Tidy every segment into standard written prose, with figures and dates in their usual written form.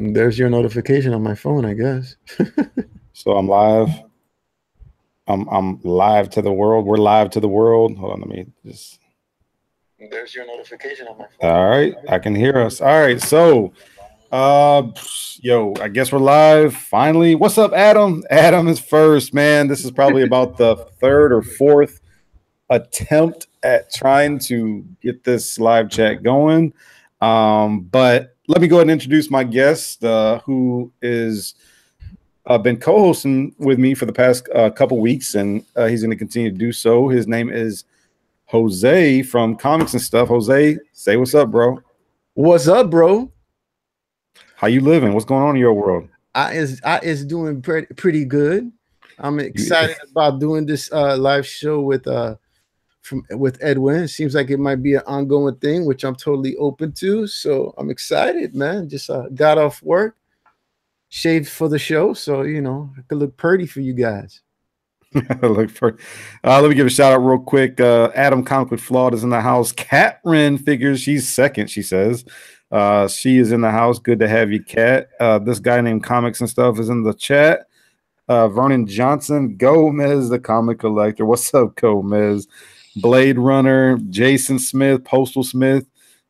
There's your notification on my phone, I guess. So I'm live. I'm live to the world. We're live to the world. Hold on, let me just. There's your notification on my phone. All right, I can hear us. All right, so yo, I guess we're live finally. What's up, Adam? Adam is first, man. This is probably about the third or fourth attempt at trying to get this live chat going. But let me go ahead and introduce my guest, who is been co-hosting with me for the past couple weeks, and he's going to continue to do so. His name is Jose from Comics and Stuff. Jose, say what's up, bro. What's up, bro? How you living? What's going on in your world? I is doing pretty good. I'm excited about doing this live show with Edwin. It seems like it might be an ongoing thing, which I'm totally open to. So I'm excited, man. Just got off work, shaved for the show, so I could look pretty for you guys. Look for. Let me give a shout out real quick. Adam Comically Flawed is in the house. Kat-Ren figures she's second. She says she is in the house. Good to have you, Kat. This guy named Comics and Stuff is in the chat. Vernon Johnson, Gomez, the comic collector. What's up, Gomez? Blade Runner, Jason Smith, Postal Smith.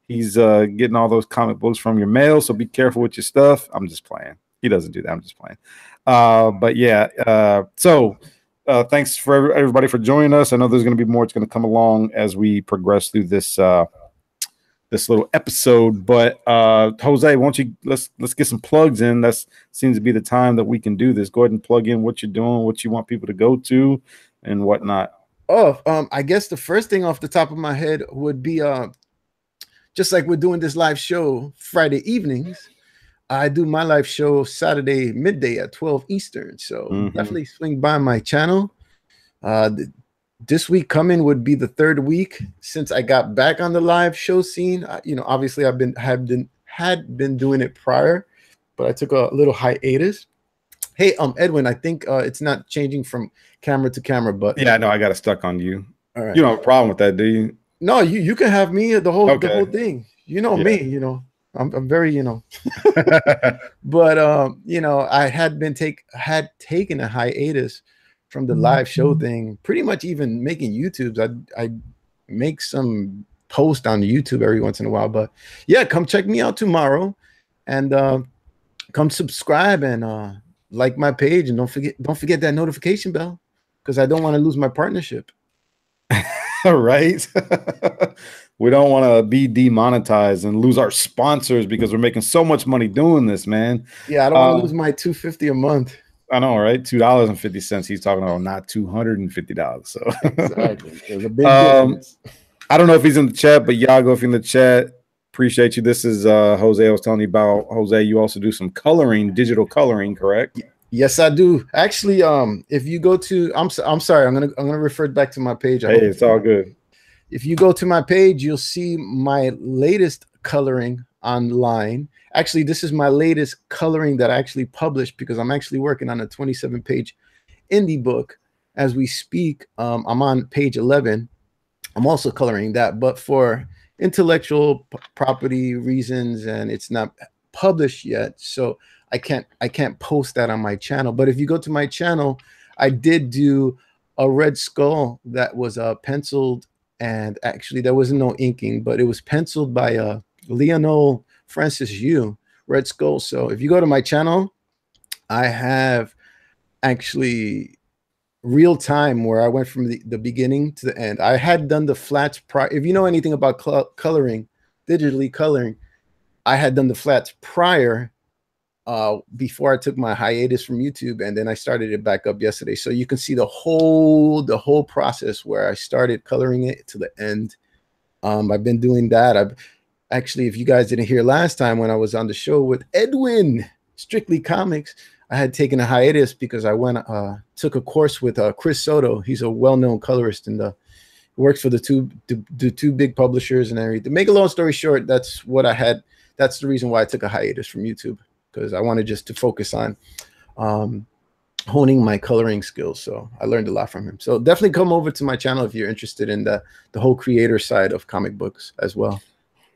He's getting all those comic books from your mail, so be careful with your stuff. I'm just playing. He doesn't do that. I'm just playing. But yeah, so thanks for everybody for joining us. I know there's going to be more. It's going to come along as we progress through this this little episode. But Jose, why don't you let's get some plugs in. That seems to be the time that we can do this. Go ahead and plug in what you're doing, what you want people to go to, and whatnot. Oh, I guess the first thing off the top of my head would be just like we're doing this live show Friday evenings. I do my live show Saturday midday at 12 Eastern. So definitely swing by my channel. This week coming would be the third week since I got back on the live show scene. Obviously I've had been doing it prior, but I took a little hiatus. Hey, Edwin, I think it's not changing from camera to camera, but yeah, no, I got it stuck on you. All right. You don't have a problem with that, do you? No, you can have me the whole thing. Me, I'm very, but I had taken a hiatus from the live show thing, pretty much even making YouTubes. I make some post on YouTube every once in a while, but yeah, come check me out tomorrow and come subscribe and like my page, and don't forget that notification bell, because I don't want to lose my partnership. Right. We don't want to be demonetized and lose our sponsors because we're making so much money doing this, man. Yeah, I don't want to lose my $250 a month. I know, right? $2.50. He's talking about, not $250. So exactly. There's a big difference. I don't know if he's in the chat, but Yago, if you're in the chat, appreciate you. This is Jose. I was telling you about. Jose, you also do some coloring, digital coloring, correct? Yes, I do. Actually, if you go to, I'm sorry, I'm gonna refer back to my page. Hey, it's all good. If you go to my page, you'll see my latest coloring online. Actually, this is my latest coloring that I actually published, because I'm actually working on a 27-page indie book as we speak. I'm on page 11. I'm also coloring that, but for intellectual property reasons, and it's not published yet, so I can't post that on my channel. But if you go to my channel, I did do a red skull that was penciled, and actually there wasn't no inking, but it was penciled by Leonel Francis Yu, red skull. So if you go to my channel, I have actually real time where I went from the beginning to the end. I had done the flats prior. If you know anything about coloring, digitally coloring, I had done the flats prior, before I took my hiatus from YouTube, and then I started it back up yesterday. So you can see the whole process where I started coloring it to the end. I've been doing that. I've actually, if you guys didn't hear last time when I was on the show with Edwin, Strictly Comics, I had taken a hiatus because I took a course with Chris Soto. He's a well-known colorist and works for the two big publishers and everything. To make a long story short, that's what I had. That's the reason why I took a hiatus from YouTube, because I wanted just to focus on honing my coloring skills. So I learned a lot from him. So definitely come over to my channel if you're interested in the whole creator side of comic books as well.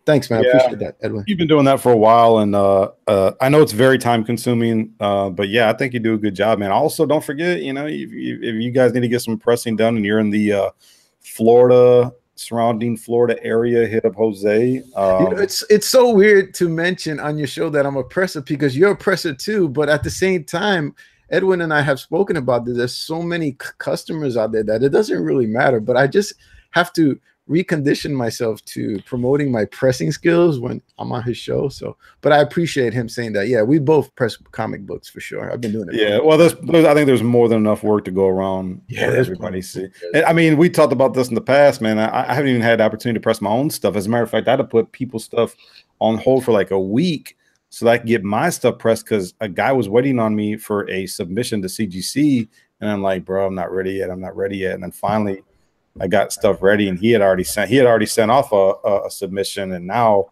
Thanks, man. I Yeah, appreciate that, Edwin. you've been doing that for a while, and I know it's very time consuming, but yeah, I think you do a good job, man. Also, don't forget, you know, if you guys need to get some pressing done and you're in the Florida, surrounding Florida area, hit up Jose. You know, it's so weird to mention on your show that I'm a presser because you're a presser too, but at the same time, Edwin and I have spoken about this. There's so many customers out there that it doesn't really matter, but I just have to recondition myself to promoting my pressing skills when I'm on his show. So, but I appreciate him saying that. Yeah, we both press comic books for sure. I've been doing it. Yeah, well, I think there's more than enough work to go around for everybody to see. And, I mean, we talked about this in the past, man. I haven't even had the opportunity to press my own stuff. As a matter of fact, I had to put people's stuff on hold for like a week so that I could get my stuff pressed because a guy was waiting on me for a submission to CGC. And I'm like, bro, I'm not ready yet. I'm not ready yet. And then finally I got stuff ready, and he had already sent off a submission, and now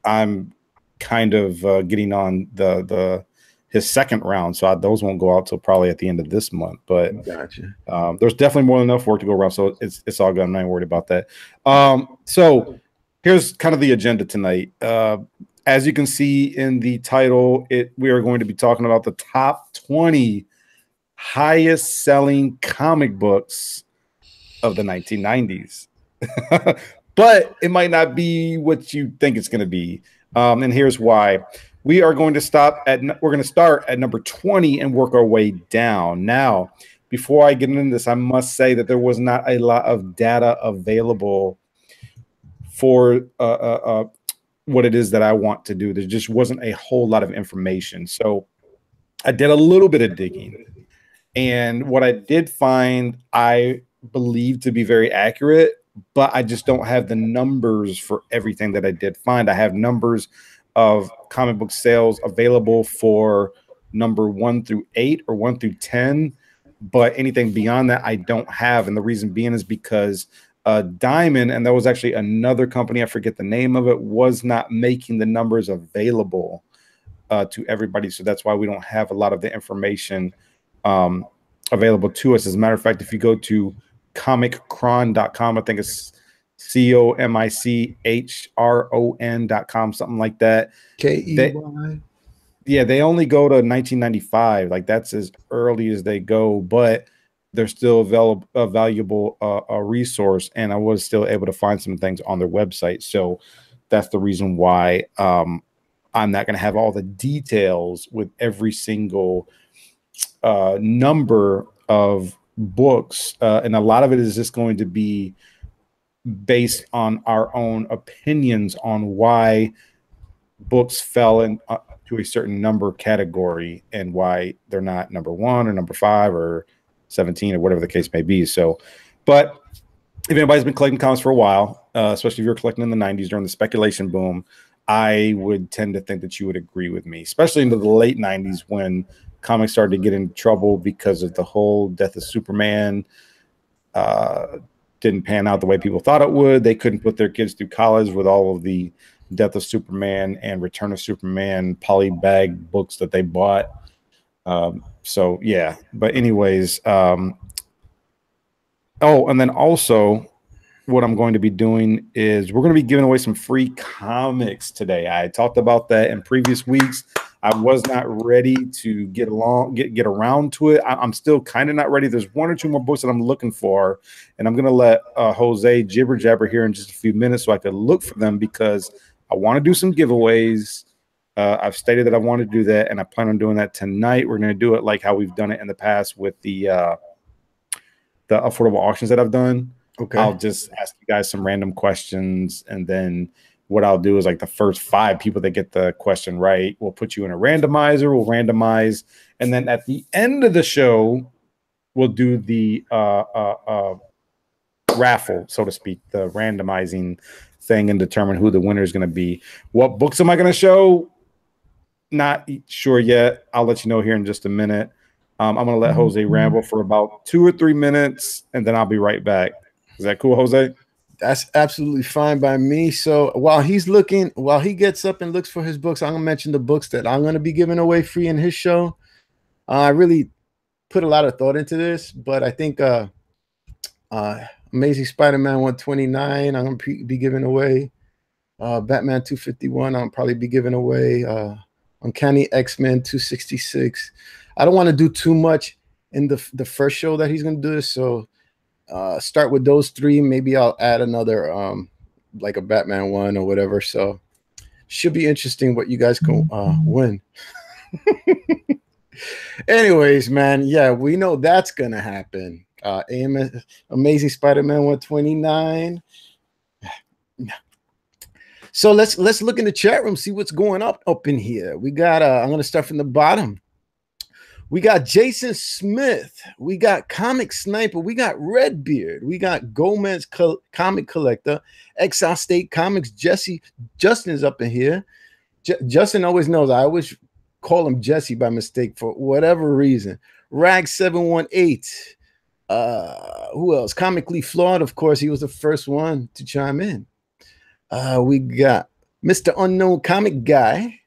I'm kind of getting on his second round. So those won't go out till probably at the end of this month. But gotcha. There's definitely more than enough work to go around. So it's all good. I'm not worried about that. So here's kind of the agenda tonight. As you can see in the title, we are going to be talking about the top 20 highest selling comic books of the 1990s. But it might not be what you think it's going to be. And here's why. We're going to start at number 20 and work our way down. Now, before I get into this, I must say that there was not a lot of data available for what it is that I want to do. There just wasn't a whole lot of information. So I did a little bit of digging. And what I did find, I believe to be very accurate, but I just don't have the numbers for everything that I did find. I have numbers of comic book sales available for number 1 through 8 or 1 through 10, but anything beyond that I don't have. And the reason being is because Diamond, and there was actually another company, I forget the name of it, was not making the numbers available to everybody. So that's why we don't have a lot of the information available to us. As a matter of fact, if you go to comichron.com, I think it's COMICHRON.com, something like that. KEY. Yeah, they only go to 1995. Like that's as early as they go, but they're still a valuable resource, and I was still able to find some things on their website. So that's the reason why I'm not going to have all the details with every single number of books, and a lot of it is just going to be based on our own opinions on why books fell in to a certain number category and why they're not number 1 or number 5 or 17 or whatever the case may be. So, but if anybody's been collecting comics for a while, especially if you're collecting in the 90s during the speculation boom, I would tend to think that you would agree with me, especially into the late 90s when comics started to get in trouble because of the whole death of Superman. Didn't pan out the way people thought it would. They couldn't put their kids through college with all of the Death of Superman and Return of Superman polybag books that they bought. So yeah, but anyways, oh, and then also what I'm going to be doing is we're going to be giving away some free comics today. I talked about that in previous weeks. I was not ready to get around to it. I'm still kind of not ready. There's 1 or 2 more books that I'm looking for, and I'm going to let Jose jibber jabber here in just a few minutes so I can look for them because I want to do some giveaways. I've stated that I want to do that, and I plan on doing that tonight. We're going to do it like how we've done it in the past with the affordable auctions that I've done. Okay. I'll just ask you guys some random questions, and then what I'll do is like the first 5 people that get the question right, we'll put you in a randomizer, we'll randomize, and then at the end of the show, we'll do the raffle, so to speak, the randomizing thing and determine who the winner is going to be. What books am I going to show? Not sure yet. I'll let you know here in just a minute. I'm going to let Jose ramble for about 2 or 3 minutes, and then I'll be right back. Is that cool, Jose? That's absolutely fine by me. So while he gets up and looks for his books, I'm going to mention the books that I'm going to be giving away free in his show. I really put a lot of thought into this, but I think Amazing Spider-Man 129, I'm going to be giving away. Batman 251, I'll probably be giving away. Uncanny X-Men 266. I don't want to do too much in the first show that he's going to do this, so start with those three. Maybe I'll add another like a Batman one or whatever. So should be interesting what you guys can win. Anyways, man, yeah, we know that's gonna happen. Amazing Spider-Man 129. So let's look in the chat room, see what's going up in here. We got I'm gonna start from the bottom. We got Jason Smith, we got Comic Sniper, we got Redbeard, we got Gomez Comic Collector, EXILESTATE Comics, Justin is up in here. Justin always knows I always call him Jesse by mistake for whatever reason. Rag 718. Who else? Comically Flawed, of course, he was the first one to chime in. We got Mr. Unknown Comic Guy.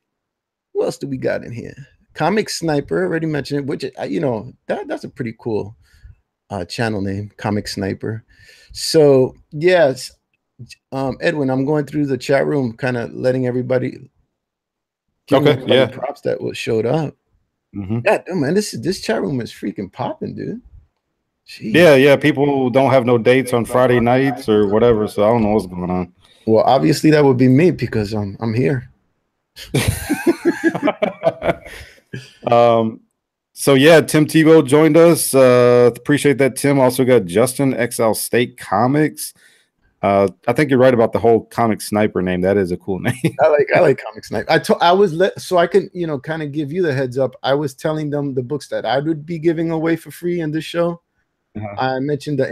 Who else do we got in here? Comic Sniper, already mentioned it, which, you know, that's a pretty cool channel name, Comic Sniper. So, yes, Edwin, I'm going through the chat room, kind of letting everybody props that showed up. Yeah, man, this chat room is freaking popping, dude. Jeez. Yeah, people don't have no dates on Friday nights or whatever, so I don't know what's going on. Well, obviously that would be me because I'm here. So yeah, Tim Tebow joined us. Appreciate that, Tim. Also got Justin, EXILESTATE Comics. I think you're right about the whole Comic Sniper name. That is a cool name. I like Comic Sniper. So I can, you know, kind of give you the heads up. I was telling them the books that I would be giving away for free in this show. I mentioned the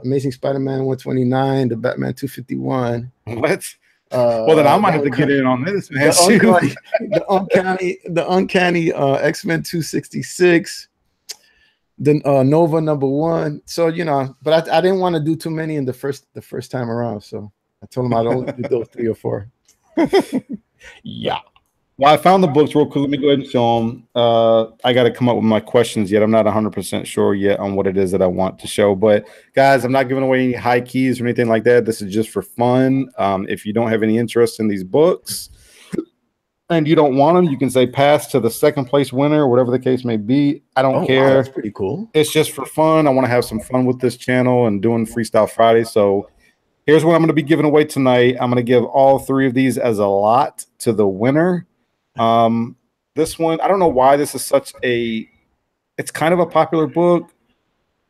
Amazing Spider-Man 129, the Batman 251. What? Well, then I might have to get in on this, man. The uncanny X-Men 266. The Nova #1. So, you know, but I didn't want to do too many in the first time around. So I told him I'd only do those 3 or 4. Yeah. Well, I found the books real quick. Let me go ahead and show them. I got to come up with my questions yet. I'm not 100% sure yet on what it is that I want to show. But, guys, I'm not giving away any high keys or anything like that. This is just for fun. If you don't have any interest in these books and you don't want them, you can say pass to the second place winner or whatever the case may be. I don't care. Wow, that's pretty cool. It's just for fun. I want to have some fun with this channel and doing Freestyle Friday. So here's what I'm going to be giving away tonight. I'm going to give all 3 of these as a lot to the winner. This one, I don't know why this is it's kind of a popular book.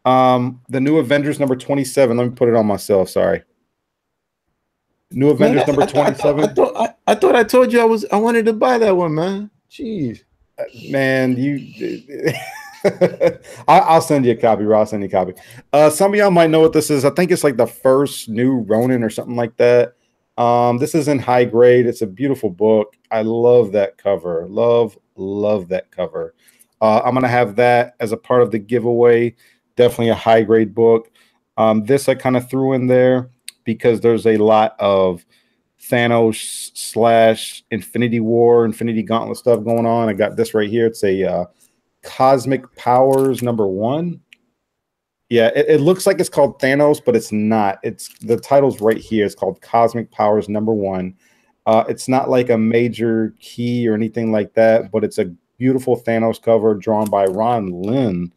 The New Avengers #27. Let me put it on myself. Sorry. New Avengers #27. I thought I told you I wanted to buy that one, man. Jeez. Man, I'll send you a copy, Ross. I'll send you a copy. Some of y'all might know what this is. I think it's like the first new Ronin or something like that. This is in high grade. It's a beautiful book. I love that cover. Love that cover. I'm going to have that as a part of the giveaway. Definitely a high grade book. This I kind of threw in there because there's a lot of Thanos / Infinity War, Infinity Gauntlet stuff going on. I got this right here. It's a Cosmic Powers #1. Yeah, it looks like it's called Thanos, but it's not. It's the title's right here. It's called Cosmic Powers #1. It's not like a major key or anything like that, but it's a beautiful Thanos cover drawn by Ron Lim,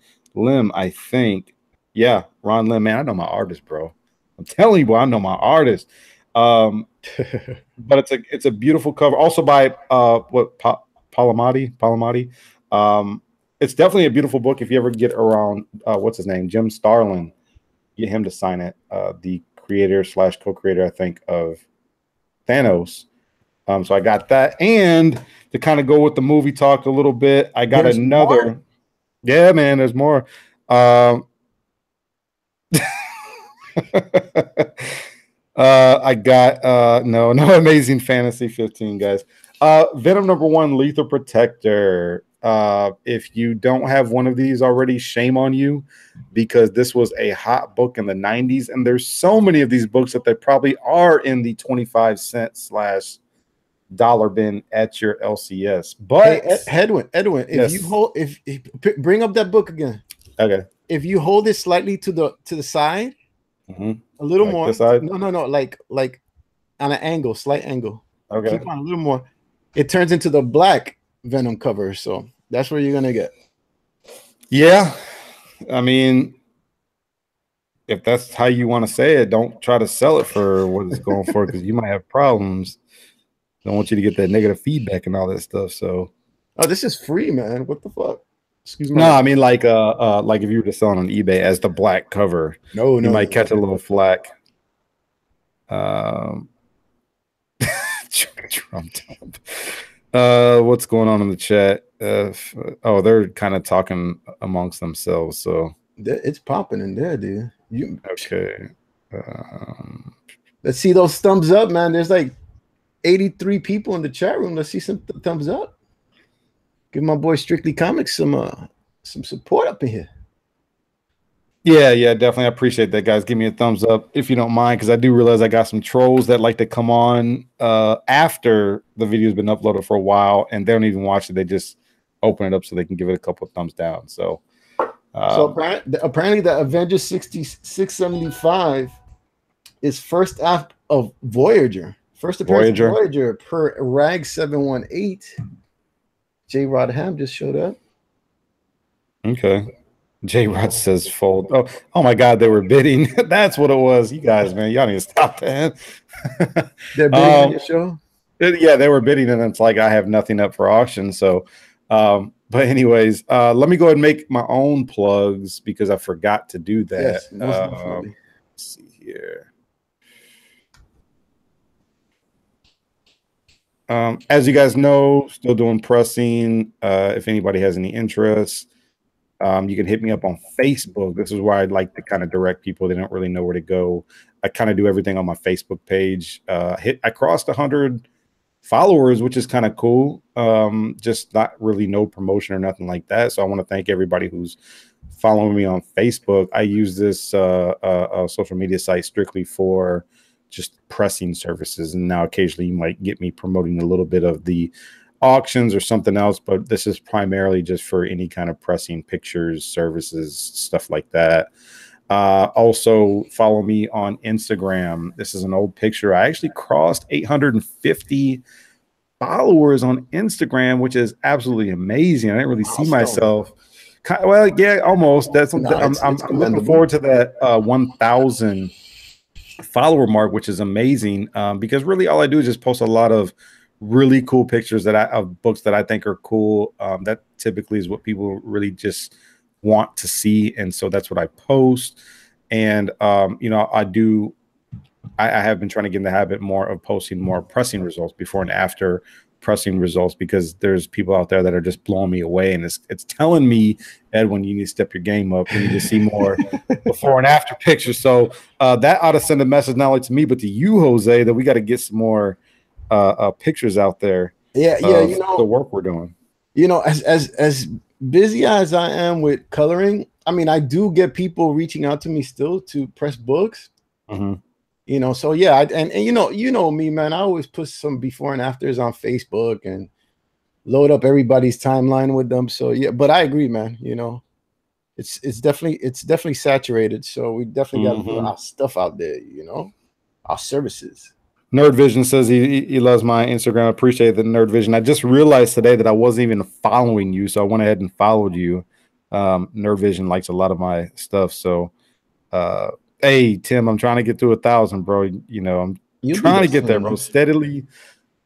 I think. Yeah, Ron Lim. Man, I know my artist, bro. I'm telling you, boy, I know my artist. But it's a beautiful cover. Also by Palamati. It's definitely a beautiful book. If you ever get around, what's his name, Jim Starlin, get him to sign it. The creator / co-creator, I think, of Thanos. So I got that, and to kind of go with the movie talk a little bit, I got another. More? Yeah, man, there's more. I got no Amazing Fantasy 15, guys. Venom #1, Lethal Protector. If you don't have one of these already, shame on you, because this was a hot book in the 90s, and there's so many of these books that they probably are in the 25-cent / dollar bin at your LCS. But hey, Edwin, yes. if you bring up that book again. Okay. If you hold it slightly to the side, a little like more. This side? No, like on an angle, slight angle. Okay. Keep on a little more. It turns into the black Venom cover. So that's where you're gonna get. Yeah, I mean, if that's how you want to say it, don't try to sell it for what it's going for because you might have problems. Don't want you to get that negative feedback and all that stuff. So, oh, this is free, man. What the fuck? Excuse me. No, I mean like if you were to sell on eBay as the black cover, you might catch a little flack. Trump. What's going on in the chat? Oh, they're kind of talking amongst themselves. So it's popping in there, dude. Okay. Let's see those thumbs up, man. There's like 83 people in the chat room. Let's see some thumbs up. Give my boy Strictly Comics some support up in here. Yeah, definitely. I appreciate that, guys. Give me a thumbs up if you don't mind, because I do realize I got some trolls that like to come on after the video's been uploaded for a while, and they don't even watch it. They just open it up so they can give it a couple of thumbs down. So apparently the Avengers 675 is first act of Voyager. First appearance of Voyager per Rag 718. J. Rod Ham just showed up. Okay. J. Rod says fold. Oh my God, they were bidding. That's what it was. You guys, man, y'all need to stop that. They're bidding on your show? Yeah, they were bidding, and it's like I have nothing up for auction. So, but anyways, let me go ahead and make my own plugs because I forgot to do that. Yes, most definitely. Let's see here. As you guys know, still doing pressing. If anybody has any interest, you can hit me up on Facebook. This is where I'd like to kind of direct people. They don't really know where to go. I kind of do everything on my Facebook page. I crossed 100 followers, which is kind of cool. Just not really no promotion or nothing like that. So I want to thank everybody who's following me on Facebook. I use this social media site strictly for just pressing services, and now occasionally you might get me promoting a little bit of the auctions or something else, but this is primarily just for any kind of pressing pictures, services, stuff like that. Also follow me on Instagram. This is an old picture. I actually crossed 850 followers on Instagram, which is absolutely amazing. I didn't really see myself. Well, yeah, almost. That's I'm looking forward to that 1,000 follower mark, which is amazing, because really all I do is just post a lot of really cool pictures of books that I think are cool. That typically is what people really just want to see, and so that's what I post. And you know, I have been trying to get in the habit more of posting more pressing results before and after pressing results, because there's people out there that are just blowing me away, and it's telling me, Edwin, you need to step your game up. We need to see more before and after pictures. So that ought to send a message not only to me but to you, Jose, that we got to get some more pictures out there. Yeah, you know, the work we're doing. You know, as busy as I am with coloring, I mean, I do get people reaching out to me still to press books. Mm-hmm. You know, so yeah, and you know me, man. I always put some before and afters on Facebook and load up everybody's timeline with them. So yeah, but I agree, man. You know, it's definitely saturated. So we definitely got to put our stuff out there. You know, our services. Nerd Vision says he loves my Instagram. I appreciate the Nerd Vision. I just realized today that I wasn't even following you, so I went ahead and followed you. Nerd Vision likes a lot of my stuff. So, hey Tim, I'm trying to get to 1,000, bro. You know, I'm trying to get there, bro. Steadily,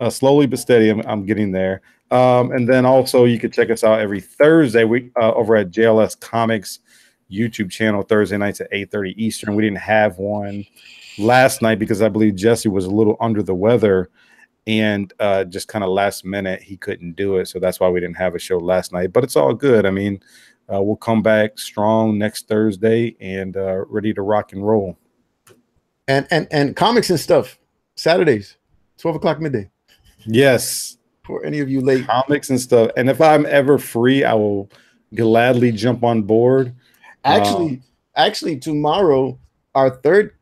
slowly but steady. I'm getting there. And then also you can check us out every Thursday. We over at JLS Comics YouTube channel, Thursday nights at 8:30 Eastern. We didn't have one last night because I believe Jesse was a little under the weather, and just kind of last minute he couldn't do it, so that's why we didn't have a show last night. But it's all good. I mean, we'll come back strong next Thursday and ready to rock and roll. And comics and stuff Saturdays, 12 o'clock midday. Yes, for any of you late, comics and stuff. And if I'm ever free, I will gladly jump on board. Actually tomorrow our third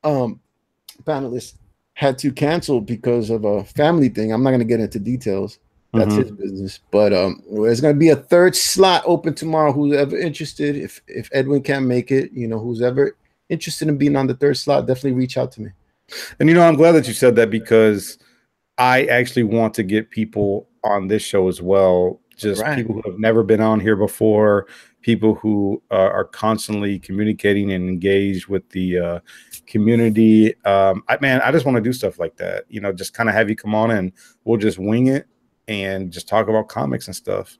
panelist had to cancel because of a family thing. I'm not going to get into details. That's his business. But there's going to be a third slot open tomorrow. Who's ever interested, if Edwin can't make it, you know, who's ever interested in being on the third slot, definitely reach out to me. And I'm glad that you said that, because I actually want to get people on this show as well. Just Right. people who have never been on here before, people who are constantly communicating and engaged with the community. I just want to do stuff like that. Just kind of have you come on and we'll just wing it and just talk about comics and stuff.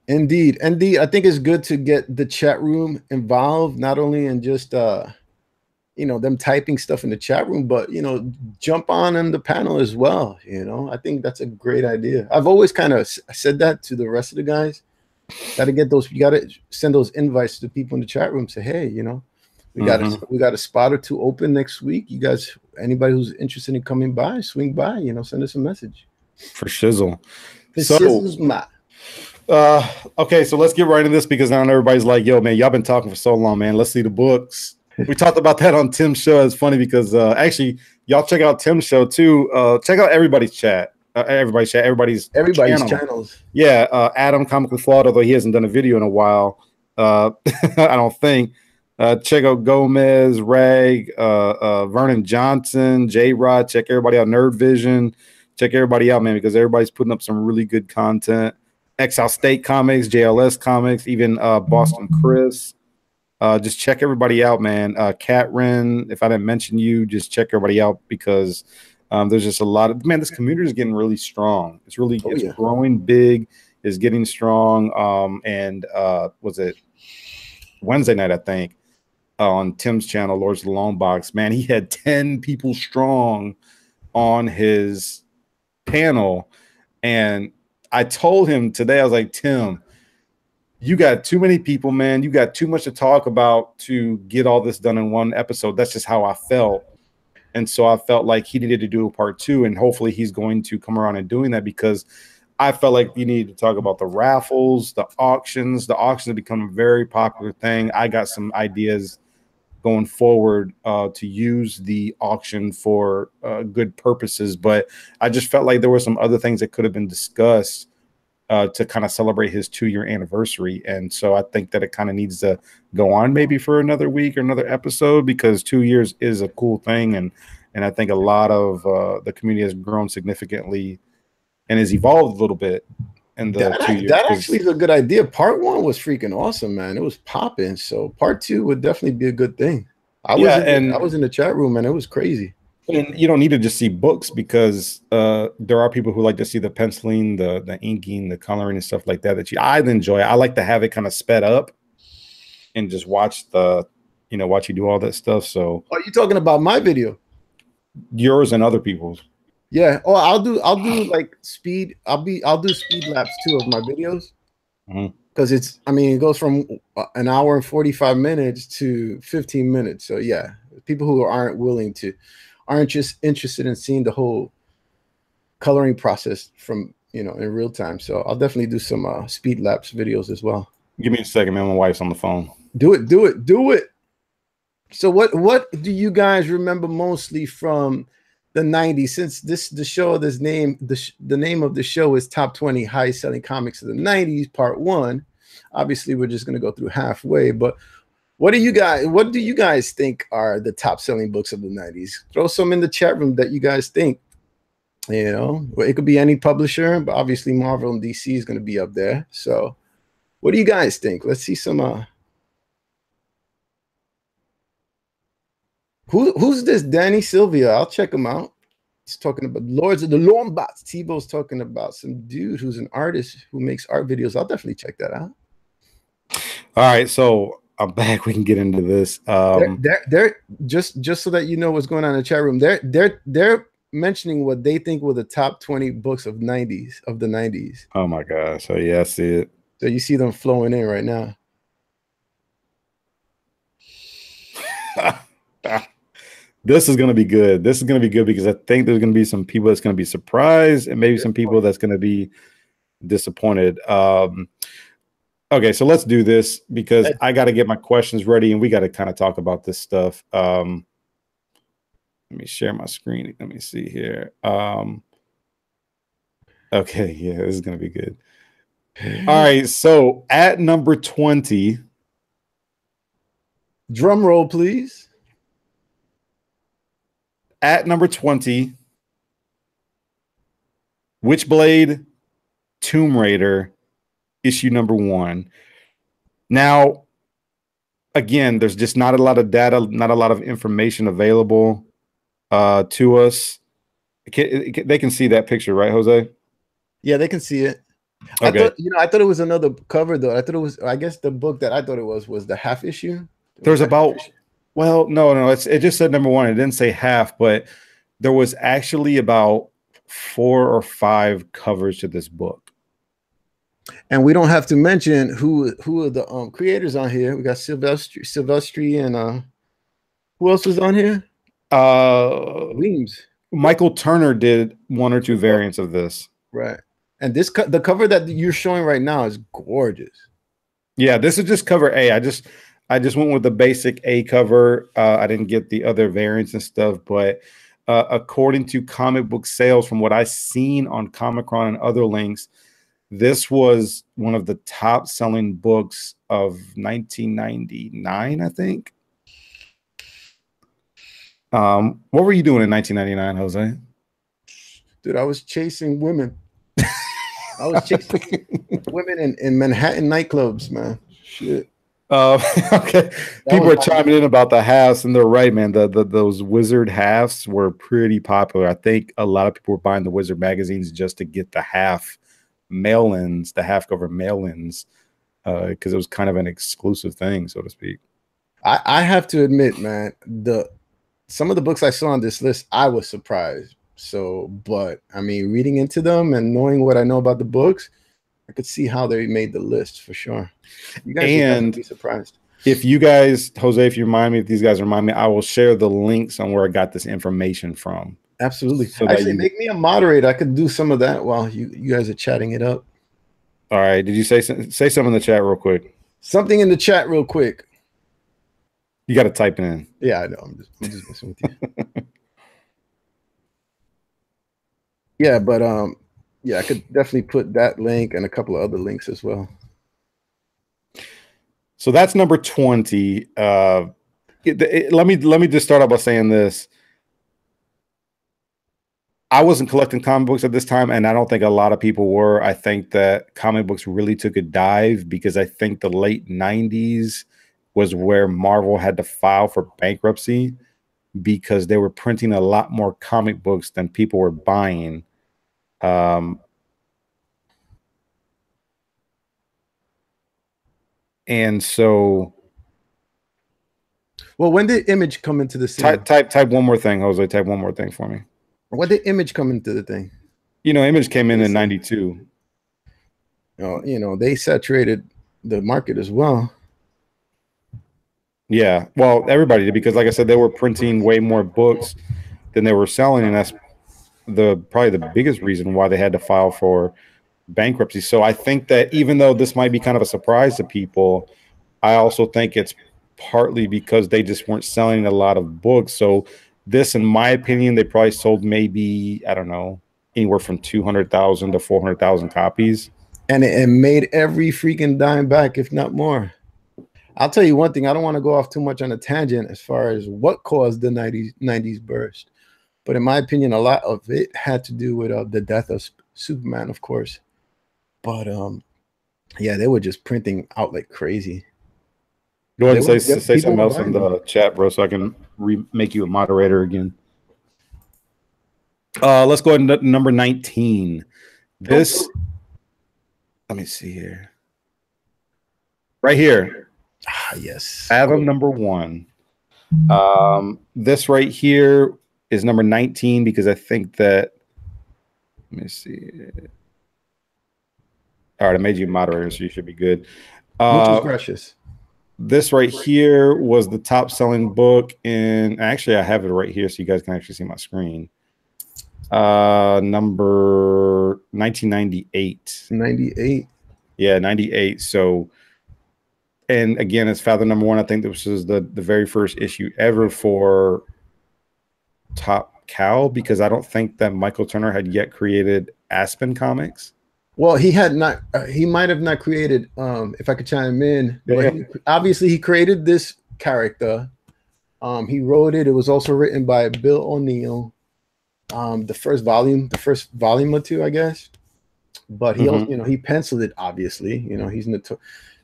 Indeed. I think it's good to get the chat room involved, not only in just them typing stuff in the chat room, but jump on in the panel as well. I think that's a great idea. I've always kind of said that to the rest of the guys. Got to get those. You got to send those invites to people in the chat room. Say, hey, we got a spot or two open next week. You guys, anybody who's interested in coming by, swing by. Send us a message. For shizzle. Okay, so let's get right into this, because now everybody's like, yo, man, y'all been talking for so long, man. Let's see the books. We talked about that on Tim's show. It's funny because actually, y'all check out Tim's show too. Check out everybody's chat. Everybody's channels. Yeah, Adam Comically Flawed, although he hasn't done a video in a while. I don't think. Check out Gomez, Rag, Vernon Johnson, J-Rod. Check everybody out. Nerd Vision. Check everybody out, man, because everybody's putting up some really good content. EXILESTATE Comics, JLS Comics, even Boston Chris. Just check everybody out, man. Cat Wren, if I didn't mention you, just check everybody out, because there's just a lot of, man, this community is getting really strong. It's really growing big, is getting strong. And was it Wednesday night, I think, on Tim's channel, Lords of the Long Box, man, he had 10 people strong on his panel. And I told him today, I was like, Tim, you got too many people, man. You got too much to talk about to get all this done in one episode. That's just how I felt. And so I felt like he needed to do a part 2, and hopefully he's going to come around and doing that, because I felt like you needed to talk about the raffles, the auctions. The auctions have become a very popular thing. I got some ideas going forward to use the auction for good purposes, but I just felt like there were some other things that could have been discussed to kind of celebrate his 2-year anniversary. And so I think that it kind of needs to go on maybe for another week or another episode, because 2 years is a cool thing. And I think a lot of the community has grown significantly and has evolved a little bit in the 2 years. That actually is a good idea. Part 1 was freaking awesome, man. It was popping. So part 2 would definitely be a good thing. I was in the chat room, and it was crazy. And you don't need to just see books, because there are people who like to see the penciling, the inking, the coloring, and stuff like that. I enjoy. I like to have it kind of sped up and just watch watch you do all that stuff. So, are you talking about my video? Yours and other people's? Yeah. Oh, I'll do like speed. I'll do speed laps too of my videos, because it goes from an hour and 45 minutes to 15 minutes. So yeah, people who aren't just interested in seeing the whole coloring process from in real time. So I'll definitely do some speed laps videos as well. Give me a second, man. My wife's on the phone. Do it. So what do you guys remember mostly from the 90s? Since the name of the show is Top 20 Highest Selling Comics of the 90s, Part 1. Obviously, we're just gonna go through halfway, but what do you guys think are the top selling books of the 90s? Throw some in the chat room that you guys think. It could be any publisher, but obviously Marvel and DC is going to be up there. So what do you guys think? Let's see some who's this Danny Sylvia? I'll check him out. He's talking about Lords of the Lombots. Tebow's talking about some dude who's an artist who makes art videos. I'll definitely check that out. All right, so I'm back. We can get into this. They're just so that you know what's going on in the chat room. They're mentioning what they think were the top 20 books of the 90s. Oh my gosh! So yeah, I see it. So you see them flowing in right now. This is going to be good. This is going to be good, because I think there's going to be some people that's going to be surprised, and maybe some people that's going to be disappointed. Okay, so let's do this, because I got to get my questions ready, and we got to kind of talk about this stuff. Let me share my screen. Let me see here. Okay, yeah, this is going to be good. All right, so at number 20. Drum roll, please. at number 20, Witchblade Tomb Raider, issue number 1. Now, again, there's just not a lot of data, not a lot of information available to us. They can see that picture, right, Jose? Yeah, they can see it. Okay. I thought it was another cover though. I thought it was. I guess the book that I thought it was the half issue. There's about. Well, no. It just said number 1. It didn't say half, but there was actually about 4 or 5 covers to this book. And we don't have to mention who are the creators on here. We got Silvestri, and who else was on here? Weems. Michael Turner did 1 or 2 variants of this. Right. And the cover that you're showing right now is gorgeous. Yeah, this is just cover A. I just went with the basic A cover. I didn't get the other variants and stuff, but according to comic book sales, from what I've seen on Comic-Con and other links, this was one of the top selling books of 1999, I think. What were you doing in 1999, Jose? Dude, I was chasing women. I was chasing women in Manhattan nightclubs, man. Shit. Okay. People are chiming in about the halves, and they're right, man. Those Wizard halves were pretty popular. I think a lot of people were buying the Wizard magazines just to get the half mail-ins, the half cover mail-ins, because it was kind of an exclusive thing, so to speak. I have to admit, man, some of the books I saw on this list, I was surprised. So, but I mean, reading into them and knowing what I know about the books, I could see how they made the list for sure. You guys would be surprised. If you guys, Jose, if you remind me, if these guys remind me, I will share the links on where I got this information from. Absolutely. So actually, make me a moderator. I could do some of that while you guys are chatting it up. All right. Did you say something in the chat real quick? Something in the chat real quick. You got to type it in. Yeah, I know. I'm just messing with you. Yeah, but yeah, I could definitely put that link and a couple of other links as well. So that's number 20. Let me just start out by saying this. I wasn't collecting comic books at this time, and I don't think a lot of people were. I think that comic books really took a dive because I think the late 90s was where Marvel had to file for bankruptcy because they were printing a lot more comic books than people were buying. And so, well, when did Image come into the scene? Type one more thing, Jose. Type one more thing for me. When did Image come into the thing? You know, Image came in 92. You know, they saturated the market as well. Yeah, well, everybody did because, like I said, they were printing way more books than they were selling, and that's probably the biggest reason why they had to file for bankruptcy. So I think that even though this might be kind of a surprise to people, I also think it's partly because they just weren't selling a lot of books. So this, in my opinion, they probably sold maybe, I don't know, anywhere from 200,000 to 400,000 copies. And it made every freaking dime back, if not more. I'll tell you one thing. I don't want to go off too much on a tangent as far as what caused the 90s burst. But in my opinion, a lot of it had to do with the death of Superman, of course. But yeah, they were just printing out like crazy. Go ahead and say something else in the chat, bro, so I can make you a moderator again. Let's go ahead and number 19. This, let me see here. Right here. Ah, yes. Fathom number 1. This right here is number 19 because I think that, let me see. All right, I made you a moderator, so you should be good. Which is precious. This right here was the top selling book in, actually I have it right here so you guys can actually see my screen. Number 1998. 98. Yeah, 98. So, and again, it's Fathom number 1. I think this was the very first issue ever for Top Cow because I don't think that Michael Turner had yet created Aspen Comics. Well, he had not. He might have not created. If I could chime in, but obviously he created this character, He wrote it. It was also written by Bill O'Neill. The first volume or two, I guess. But he also, Mm-hmm. he penciled it. Obviously,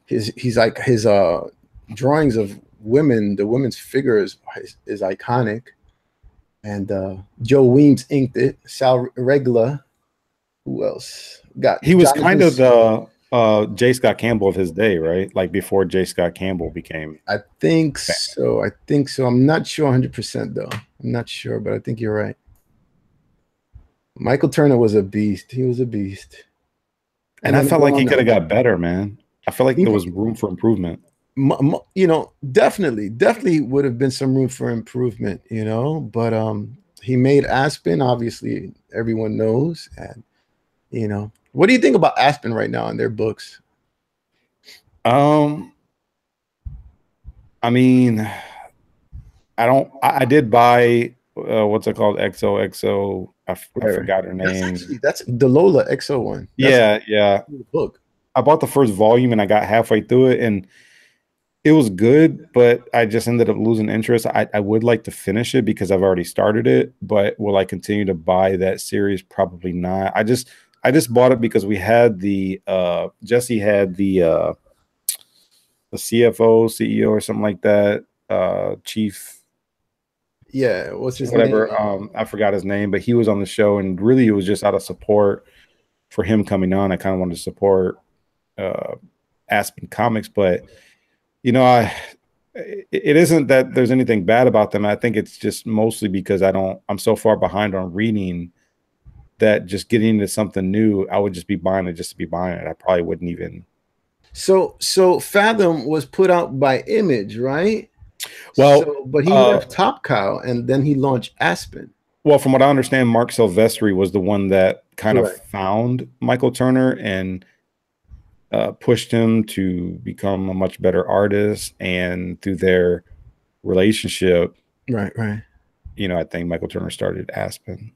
he's like his drawings of women. The women's figure is iconic. And Joe Weems inked it. Sal Regla. Who else? Got He was kind Jonathan. of the J. Scott Campbell of his day, right? Like before J. Scott Campbell became. I think so. I think so. I'm not sure 100% though. I'm not sure, but I think you're right. Michael Turner was a beast. He was a beast. And And I then felt like he could have on, got better, man. I feel like he, there was room for improvement. definitely would have been some room for improvement, but he made Aspen, obviously everyone knows. And what do you think about Aspen right now in their books? Um, I mean, I did buy what's it called? XOXO. I Right. forgot her name. That's the Lola XO one. That's Yeah, yeah. the book. I bought the first volume and I got halfway through it and it was good, but I just ended up losing interest. I would like to finish it because I've already started it, but will I continue to buy that series? Probably not. I just bought it because we had the Jesse had the CFO, CEO or something like that, chief Yeah, what's his name? whatever. I forgot his name, but he was on the show and really it was just out of support for him coming on. I kind of wanted to support uh Aspen Comics, but it isn't that there's anything bad about them. I think it's just mostly because I'm so far behind on reading that just getting into something new, I would just be buying it just to be buying it. I probably wouldn't even. So Fathom was put out by Image, right? Well, But he left Top Cow and then he launched Aspen. well, from what I understand, Mark Silvestri was the one that kind of Correct. found Michael Turner and pushed him to become a much better artist. And through their relationship, Right. I think Michael Turner started Aspen.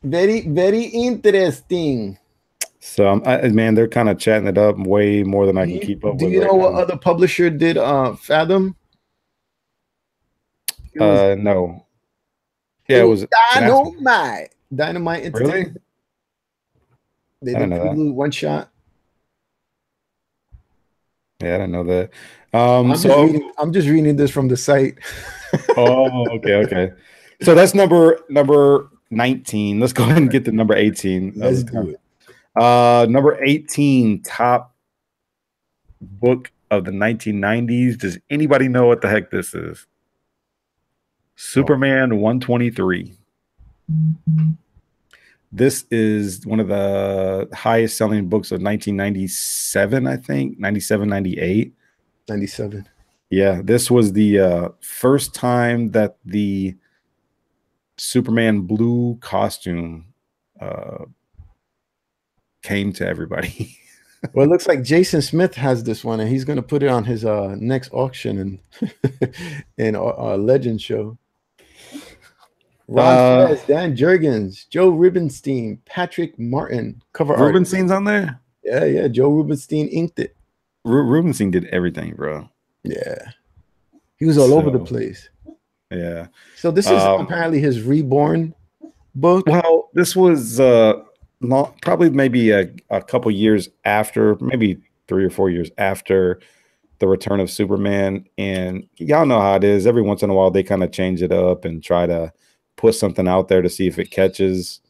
Very, very interesting. So, man, they're kind of chatting it up way more than I can keep up Do with you right know what now. other publisher did Fathom? It was No. Yeah, it was Dynamite. Dynamite really? Entertainment. They I didn't did know that. Prelude One Shot. Yeah, I didn't know that. I'm just reading this from the site. Oh, okay. So that's number 19. Let's go ahead and get to number 18 of Let's the do time. it. Number 18, top book of the 1990s. Does anybody know what the heck this is? Oh, Superman 123. This is one of the highest selling books of 1997, I think, 97, 98. 97. Yeah, this was the first time that the Superman blue costume uh, came to everybody. Well, it looks like Jason Smith has this one, and he's going to put it on his next auction and in Legend Show. Ron uh, Fez, Dan Jurgens, Joe Rubenstein, Patrick Martin, cover art. Rubenstein's on there. Yeah. Joe Rubenstein inked it. Rubenstein did everything, bro. Yeah, he was all over the So place. yeah. So this is apparently his Reborn book. Well, this was probably maybe a couple years after, maybe 3 or 4 years after the return of Superman. And y'all know how it is. Every once in a while, they kind of change it up and try to put something out there to see if it catches.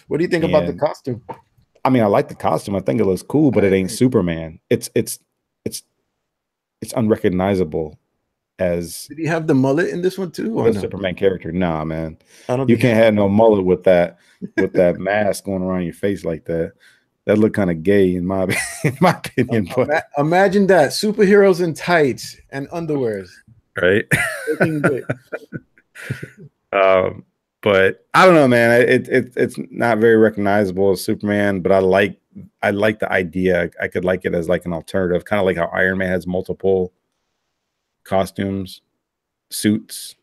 What do you think about the And costume? I mean, I like the costume. I think it looks cool, but it ain't Superman. It's unrecognizable as Did he have the mullet in this one too, or the no? Superman character. Nah, man. I don't You think. can't have no mullet with that mask going around your face like that. That look kind of gay in my in my opinion. But Imagine that superheroes in tights and underwears. right. Looking good. But I don't know, man. It's not very recognizable as Superman, but I like the idea. I could like it as like an alternative, kind of like how Iron Man has multiple costumes, suits.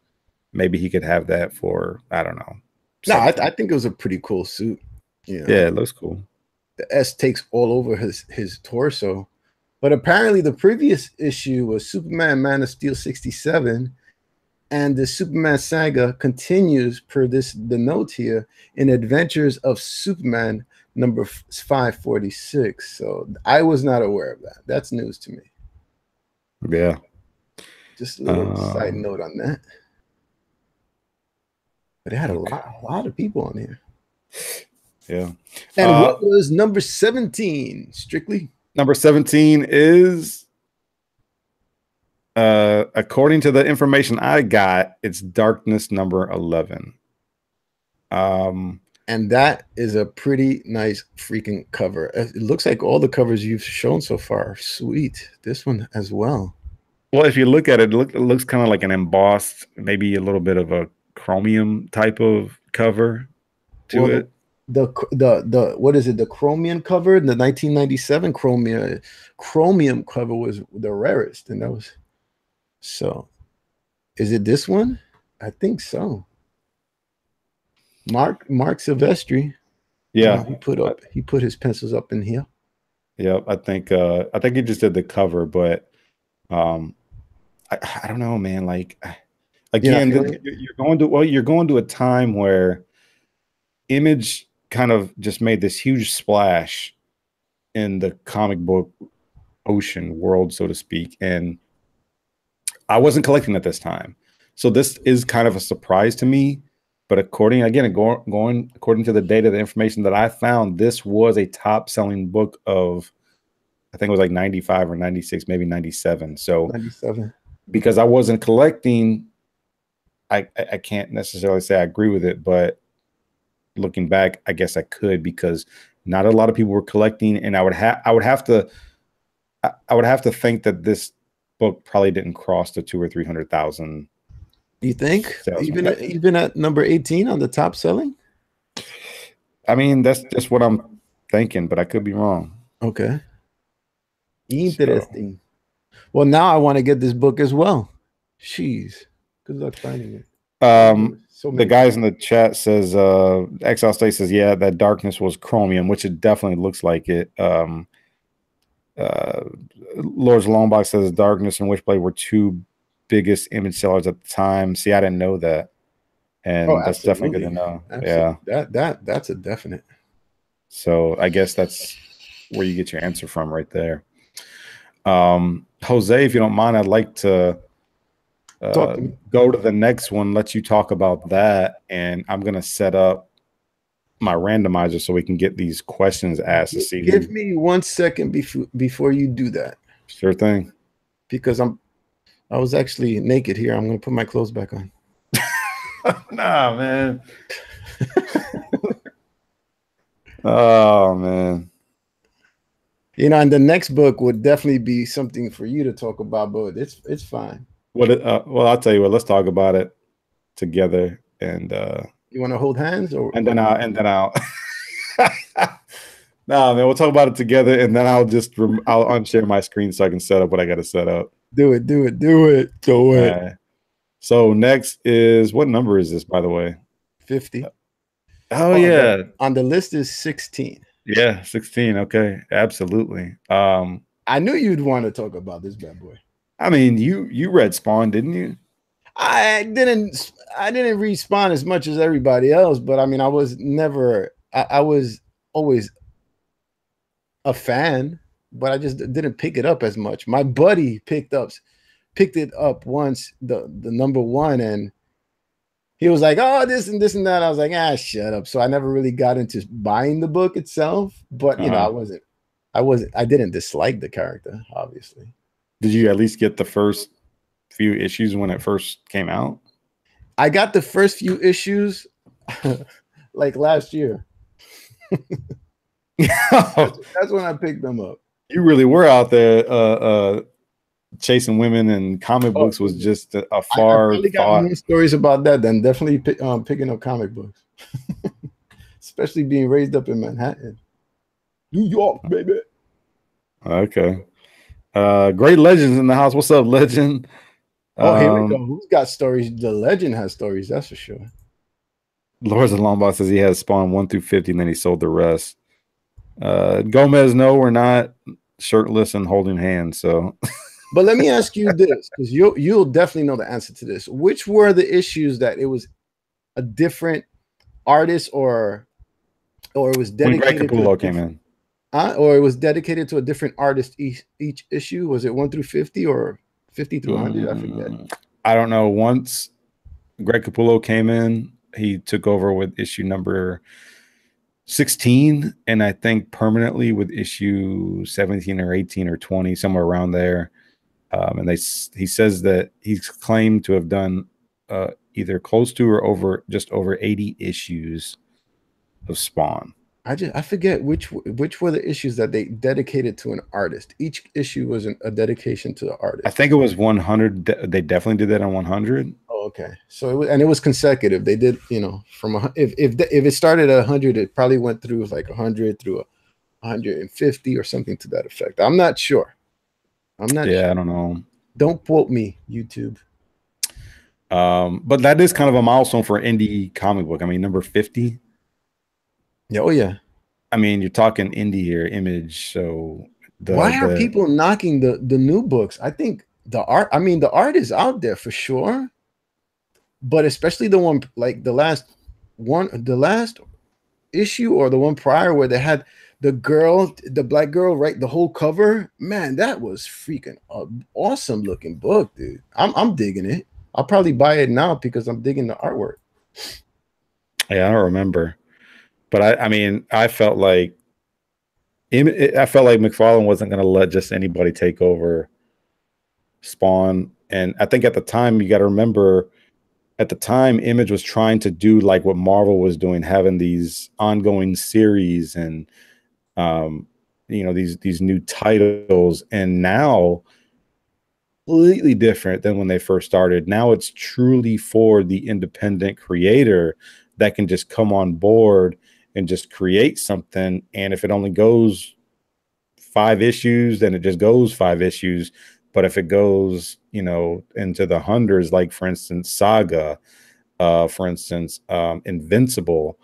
Maybe he could have that for, I don't know. No, I think it was a pretty cool suit. Yeah, it looks cool. The S takes all over his torso. But apparently the previous issue was Superman Man of Steel 67, and the Superman saga continues per the note here in Adventures of Superman number 546. So I was not aware of that. That's news to me. Yeah. Just a little side note on that. But it had a lot of people on here. Yeah. And what was number 17, Strictly? Number 17 is, according to the information I got, it's Darkness number 11. And that is a pretty nice freaking cover. It looks like all the covers you've shown so far. Sweet. This one as well. Well, if you look at it, it looks kind of like an embossed, maybe a little bit of a chromium type of cover to it. The what is it? The chromium cover, the 1997 chromium cover was the rarest, and that was so. Is it this one? I think so. Mark Silvestri. Yeah, he put his pencils up in here. Yeah, I think he just did the cover, but I don't know, man. Like, again, you're going to a time where Image kind of just made this huge splash in the comic book ocean world, so to speak, and I wasn't collecting at this time, so this is kind of a surprise to me. But according to the data, the information that I found, this was a top-selling book of, I think it was like 95 or 96, maybe 97. So 97. Because I wasn't collecting, I can't necessarily say I agree with it, but looking back, I guess I could, because not a lot of people were collecting, and I would have to think that this book probably didn't cross the 200,000 or 300,000. You think even at number 18 on the top selling? I mean, that's just what I'm thinking, but I could be wrong. Okay. Interesting. So. Well, now I want to get this book as well. Jeez. Good luck finding it. The guys in the chat says EXILESTATE says, yeah, that Darkness was chromium, which it definitely looks like it. Lord's Longbox says Darkness and Witchblade were two biggest Image sellers at the time. See, I didn't know that, and that's definitely good to know. Absolutely. Yeah, that's a definite. So I guess that's where you get your answer from, right there. Jose, if you don't mind, I'd like to go to the next one, let you talk about that, and I'm gonna set up my randomizer so we can get these questions asked this evening. Give me 1 second before you do that. Sure thing. Because I was actually naked here. I'm going to put my clothes back on. Nah, man. Oh, man. You know, and the next book would definitely be something for you to talk about, but it's fine. Well, I'll tell you what. Let's talk about it together. And you want to hold hands, or and then I'll. Nah, man. We'll talk about it together, and then I'll unshare my screen so I can set up what I got to set up. Do it. So next is, what number is this, by the way? 50. Oh yeah. On the list is 16. Yeah, 16. Okay, absolutely. I knew you'd want to talk about this bad boy. I mean, you read Spawn, didn't you? I didn't read Spawn as much as everybody else, but I mean, I was always a fan, but I just didn't pick it up as much. My buddy picked it up once, the number one, and he was like, oh, this and that. I was like, shut up. So I never really got into buying the book itself, but you know, I didn't dislike the character, obviously. Did you at least get the first few issues when it first came out? I got the first few issues like last year. That's when I picked them up. You really were out there chasing women, and comic books was just a far I got more stories about that than definitely picking up comic books. Especially being raised up in Manhattan, New York, baby. Okay. Great Legends in the house. What's up, Legend? Oh, here we go. Who's got stories? The Legend has stories, that's for sure. Lords of Lombard says he has Spawn 1 through 50, and then he sold the rest. Gomez, no, we're not. shirtless and holding hands. So, but let me ask you this, because you'll definitely know the answer to this. Which were the issues that it was a different artist, or it was when Greg dedicated to a Capullo came in, or it was dedicated to a different artist each issue? Was it 1 through 50 or 50 through 100? I forget. I don't know. Once Greg Capullo came in, he took over with issue number 16, and I think permanently with issue 17 or 18 or 20, somewhere around there. And he says that he's claimed to have done either close to or just over 80 issues of Spawn. I forget which were the issues that they dedicated to an artist. Each issue was a dedication to the artist. I think it was 100. They definitely did that on 100. Oh, okay. So it was consecutive. They did, from if it started at 100, it probably went through like 100 through 150 or something to that effect. I'm not sure. Yeah, sure. I don't know. Don't quote me, YouTube. But that is kind of a milestone for indie comic book. I mean, number 50. Yeah, oh yeah. I mean, you're talking indie here, Image. So why are people knocking the new books? I think the art is out there for sure, but especially the one like the last issue or the one prior where they had the black girl, right? The whole cover, man, that was freaking awesome looking book, dude. I'm digging it. I'll probably buy it now because I'm digging the artwork. Yeah, I don't remember. But I mean, I felt like McFarlane wasn't going to let just anybody take over Spawn. And I think at the time, you got to remember, at the time, Image was trying to do like what Marvel was doing, having these ongoing series and these new titles. And now, completely different than when they first started. Now it's truly for the independent creator that can just come on board and just create something. And if it only goes 5 issues, then it just goes 5 issues. But if it goes, into the hundreds, like for instance, Saga, for instance, Invincible,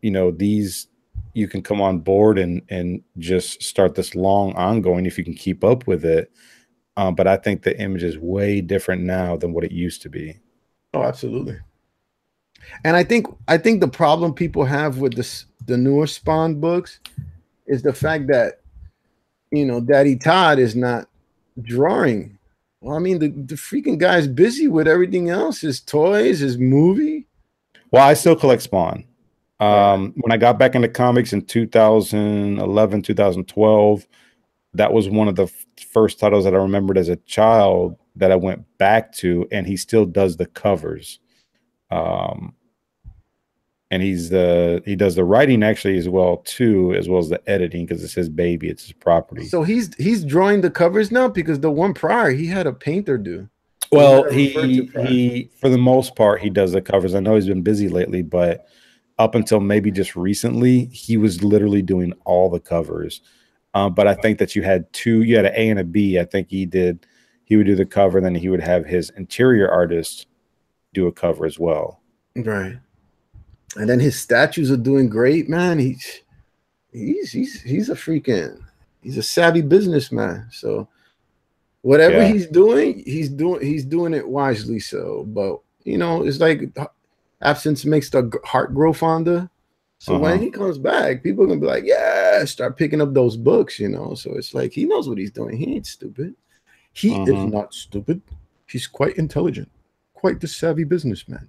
these, you can come on board and just start this long ongoing if you can keep up with it. But I think the Image is way different now than what it used to be. Oh, absolutely. And I think the problem people have with the newer Spawn books is the fact that Daddy Todd is not drawing. Well, I mean, the freaking guy's busy with everything else, his toys, his movie. Well, I still collect Spawn. When I got back into comics in 2011, 2012, that was one of the first titles that I remembered as a child that I went back to, and he still does the covers. And he does the writing actually as well too, as well as the editing, because it's his baby, it's his property. So he's drawing the covers now, because the one prior he had a painter do. Well, he for the most part he does the covers. I know he's been busy lately, but up until maybe just recently, he was literally doing all the covers. But I think that you had an A and a B. I think he would do the cover, and then he would have his interior artist do a cover as well. Right. And then his statues are doing great, man. He's a savvy businessman. So whatever he's doing it wisely. So, but it's like absence makes the heart grow fonder. So when he comes back, people are gonna be like, yeah, start picking up those books, So it's like he knows what he's doing. He ain't stupid. He is not stupid. He's quite intelligent, quite the savvy businessman.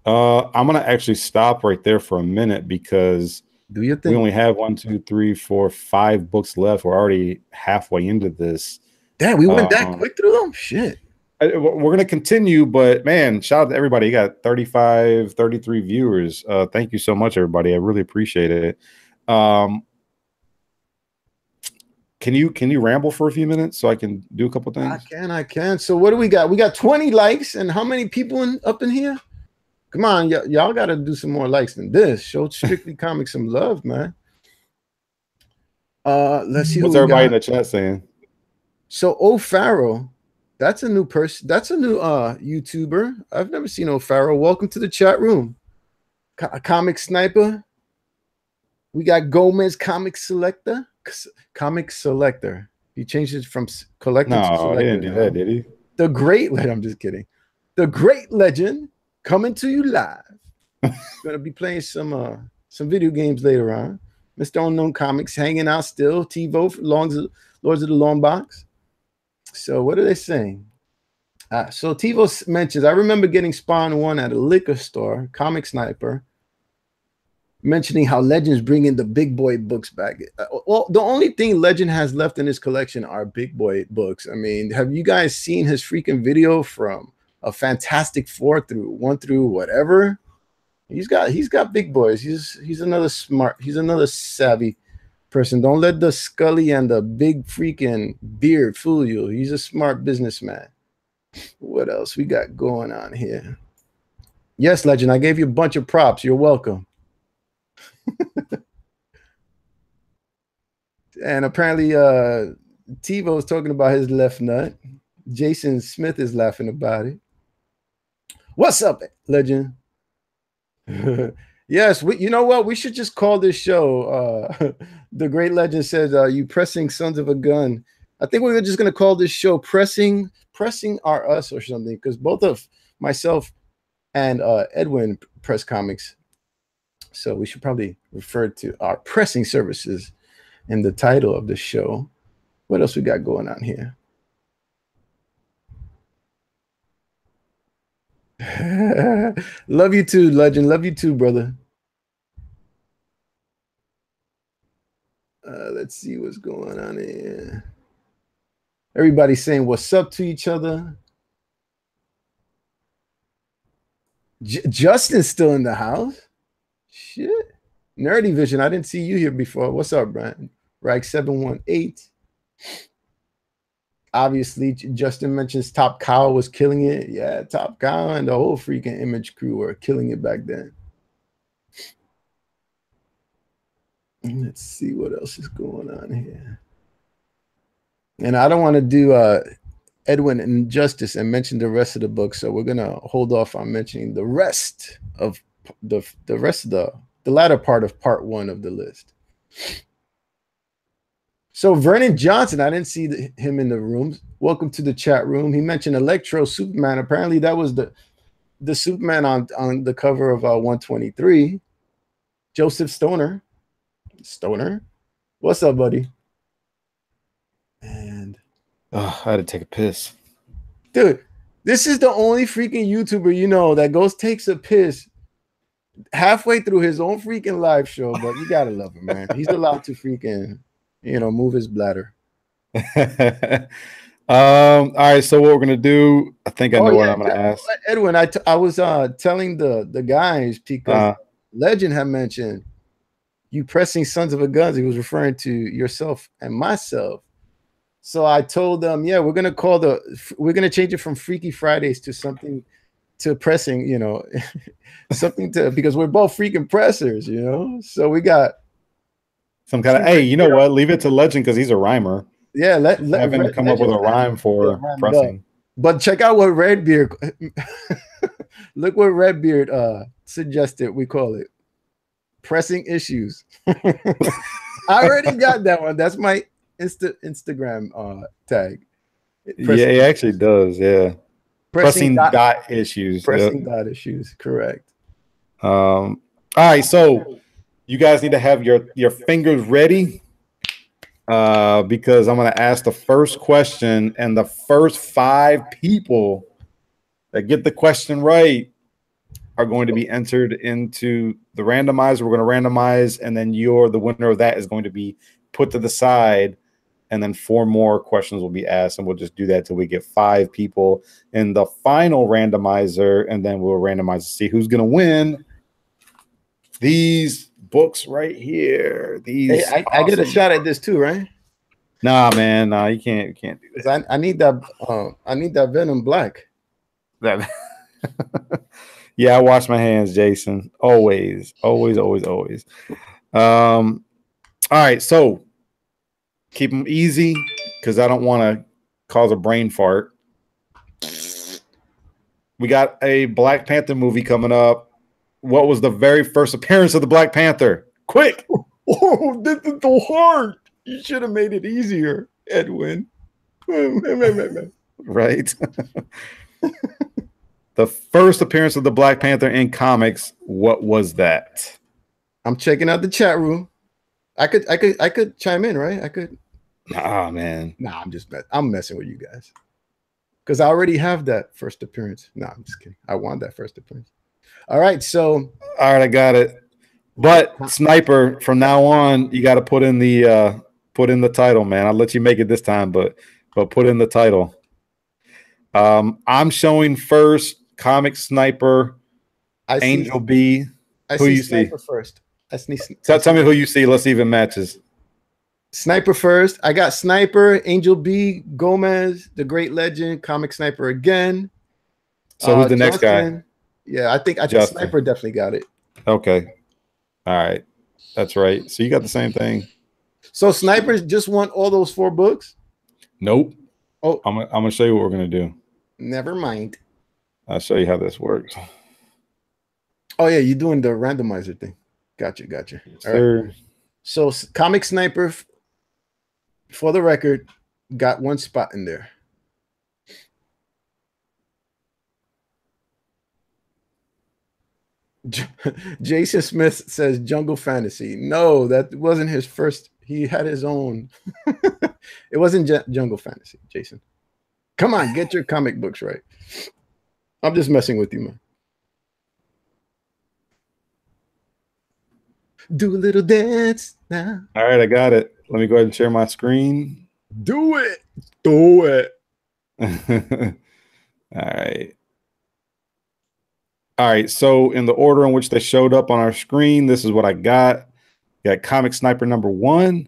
I'm gonna actually stop right there for a minute because we only have 1, 2, 3, 4, 5 books left. We're already halfway into this. Damn, we went that quick through them. Shit. We're gonna continue, but man, shout out to everybody. You got 35, 33 viewers. Thank you so much, everybody. I really appreciate it. Can you ramble for a few minutes so I can do a couple things? I can. So what do we got? We got 20 likes, and how many people up in here? Come on, y'all got to do some more likes than this. Show Strictly Comics some love, man. Let's see. What's everybody in the chat saying? So O'Farrell, that's a new person. That's a new YouTuber. I've never seen O'Farrell. Welcome to the chat room. Comic Sniper. We got Gomez Comic Selector. Comic Selector. He changed it from collector to selector. No, he didn't do that, did he? The great legend. I'm just kidding. The great legend coming to you live. Gonna be playing some video games later on. Mr. Unknown Comics hanging out still. TiVo for Lords of the Long Box. So what are they saying? So TiVo mentions, I remember getting Spawn 1 at a liquor store, Comic Sniper, mentioning how Legend's bringing the big boy books back. Well, the only thing Legend has left in his collection are big boy books. I mean, have you guys seen his freaking video from a Fantastic Four through 1 through whatever? He's got big boys. He's another smart, he's another savvy person. Don't let the Scully and the big freaking beard fool you. He's a smart businessman. What else we got going on here? Yes, Legend, I gave you a bunch of props. You're welcome. And apparently TiVo is talking about his left nut. Jason Smith is laughing about it. What's up, Legend? Yes, you know what? We should just call this show. The Great Legend says, you pressing sons of a gun. I think we're just going to call this show Pressing Are Us or something, because both of myself and Edwin press comics. So we should probably refer to our pressing services in the title of the show. What else we got going on here? Love you too, Legend. Love you too, brother. Let's see what's going on here. Everybody's saying what's up to each other. Justin's still in the house. Shit. Nerdy Vision, I didn't see you here before. What's up, Brian? Rag 718. Obviously, Justin mentions Top Cow was killing it. Yeah, Top Cow and the whole freaking Image crew were killing it back then. Let's see what else is going on here. And I don't want to do Edwin injustice and mention the rest of the book, so we're gonna hold off on mentioning the rest of the latter part of part 1 of the list. So Vernon Johnson, I didn't see him in the room. Welcome to the chat room. He mentioned Electro Superman. Apparently that was the Superman on the cover of 123. Joseph Stoner. What's up, buddy? And I had to take a piss. Dude, this is the only freaking YouTuber you know that takes a piss halfway through his own freaking live show, but you gotta love him, man. He's allowed to freaking, move his bladder. All right, so what we're gonna do, I think I know what I'm gonna ask. Edwin, I was telling the guys, because Legend had mentioned you pressing sons of a guns. He was referring to yourself and myself. So I told them, yeah, we're gonna change it from Freaky Fridays to something to pressing, something to, because we're both freaking pressers, So we got some kind of, hey, you know what? Leave it to Legend because he's a rhymer. Yeah, have him come up with a rhyme for pressing. But check out what Redbeard. Look what Redbeard suggested we call it. Pressing issues. I already got that one. That's my Instagram tag. Yeah, he actually does. Yeah. Pressing dot issues. Pressing dot issues. Correct. All right. So you guys need to have your fingers ready, because I'm going to ask the first question, and the first 5 people that get the question right are going to be entered into the randomizer. We're going to randomize, and then the winner of that is going to be put to the side, and then 4 more questions will be asked, and we'll just do that till we get 5 people in the final randomizer, and then we'll randomize to see who's going to win these books right here. These hey, I get a shot at this too, right? Nah, man, nah, you can't do that. I need that. I need that Venom Black. That. Yeah, I wash my hands, Jason. Always. All right, so keep them easy because I don't want to cause a brain fart. We got a Black Panther movie coming up. What was the very first appearance of the Black Panther? Quick. Oh, this is so hard. You should have made it easier, Edwin. Right. The first appearance of the Black Panther in comics. What was that? I'm checking out the chat room. I could chime in, right? I could. Ah, man. Nah, I'm messing with you guys. Because I already have that first appearance. Nah, I'm just kidding. I want that first appearance. All right, so all right, I got it. But Sniper, from now on, you got to put in the title, man. I'll let you make it this time, but put in the title. I'm showing first Comic Sniper, Angel B. Who you Sniper see first? Tell me who you see. Let's see if it matches. Sniper first. I got Sniper, Angel B, Gomez, the Great Legend, Comic Sniper again. So who's the next guy? Yeah, I think Sniper definitely got it. Okay. All right. That's right. So you got the same thing. So Snipers just want all those 4 books? Nope. Oh, I'm gonna show you what we're gonna do. Never mind. I'll show you how this works. Oh yeah, you're doing the randomizer thing. Gotcha. All right. So Comic Sniper, for the record, got 1 spot in there. Jason Smith says Jungle Fantasy. No, that wasn't his first. He had his own. It wasn't Jungle Fantasy, Jason. Come on, get your comic books right. I'm just messing with you, man. Do a little dance now. All right, I got it. Let me go ahead and share my screen. Do it. Do it. All right. All right. So in the order in which they showed up on our screen, this is what I got. Got Comic Sniper number 1,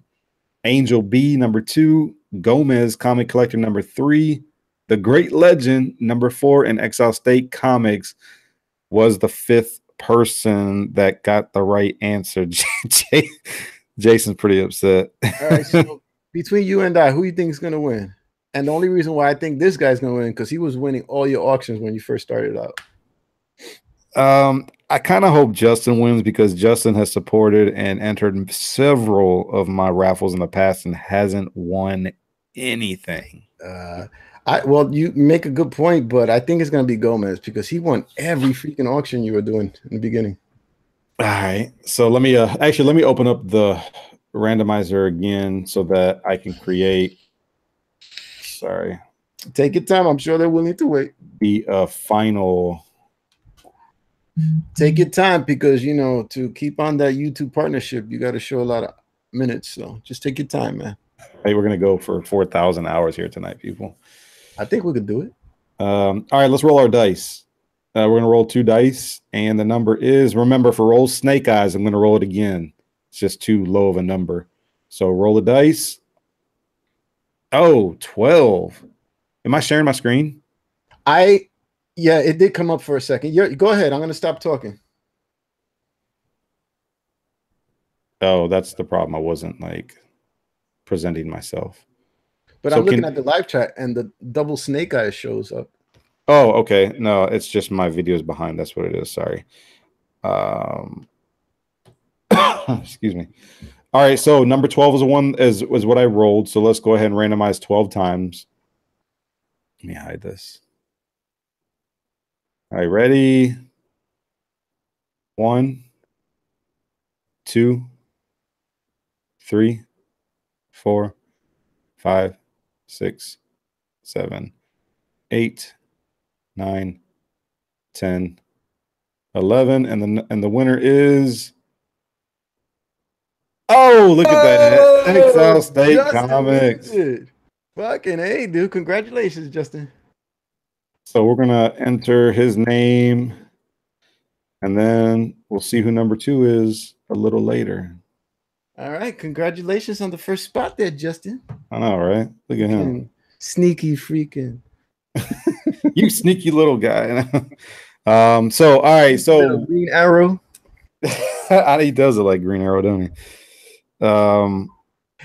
Angel B number 2, Gomez Comic Collector number 3, The Great Legend number 4, and EXILESTATE Comics was the 5th person that got the right answer. Jason's pretty upset. All right, so between you and I, who you think is going to win? And the only reason why I think this guy's going to win because he was winning all your auctions when you first started out. I kind of hope Justin wins because Justin has supported and entered several of my raffles in the past and hasn't won anything. Well, you make a good point, but I think it's going to be Gomez because he won every freaking auction you were doing in the beginning. All right. So let me let me open up the randomizer again so that I can create. Sorry. Take your time. I'm sure they're willing to wait. The final. Take your time because, you know, to keep on that YouTube partnership, you got to show a lot of minutes. So just take your time, man. Hey, we're going to go for 4,000 hours here tonight, people. I think we could do it. All right, let's roll our dice. We're going to roll 2 dice, and the number is, remember, for roll snake eyes, I'm going to roll it again. It's just too low of a number. So roll the dice. Oh, 12. Am I sharing my screen? Yeah, it did come up for a second. Go ahead. I'm going to stop talking. Oh, that's the problem. I wasn't like presenting myself. But so I'm looking at the live chat and the double snake eyes shows up. Oh, okay. No, it's just my videos behind. That's what it is. Sorry. Excuse me. All right. So number 12 is what I rolled. So let's go ahead and randomize 12 times. Let me hide this. All right. Ready? 1, 2, 3, 4, 5, 6, 7, 8, 9, 10, 11, and the winner is. Oh, look at that! EXILESTATE Comics. Fucking hey, dude! Congratulations, Justin. So we're gonna enter his name, and then we'll see who number 2 is a little later. All right, congratulations on the first spot there, Justin. I know, right? Look at him, sneaky freaking. You sneaky little guy. So all right, so Green Arrow. He does it like Green Arrow, don't he?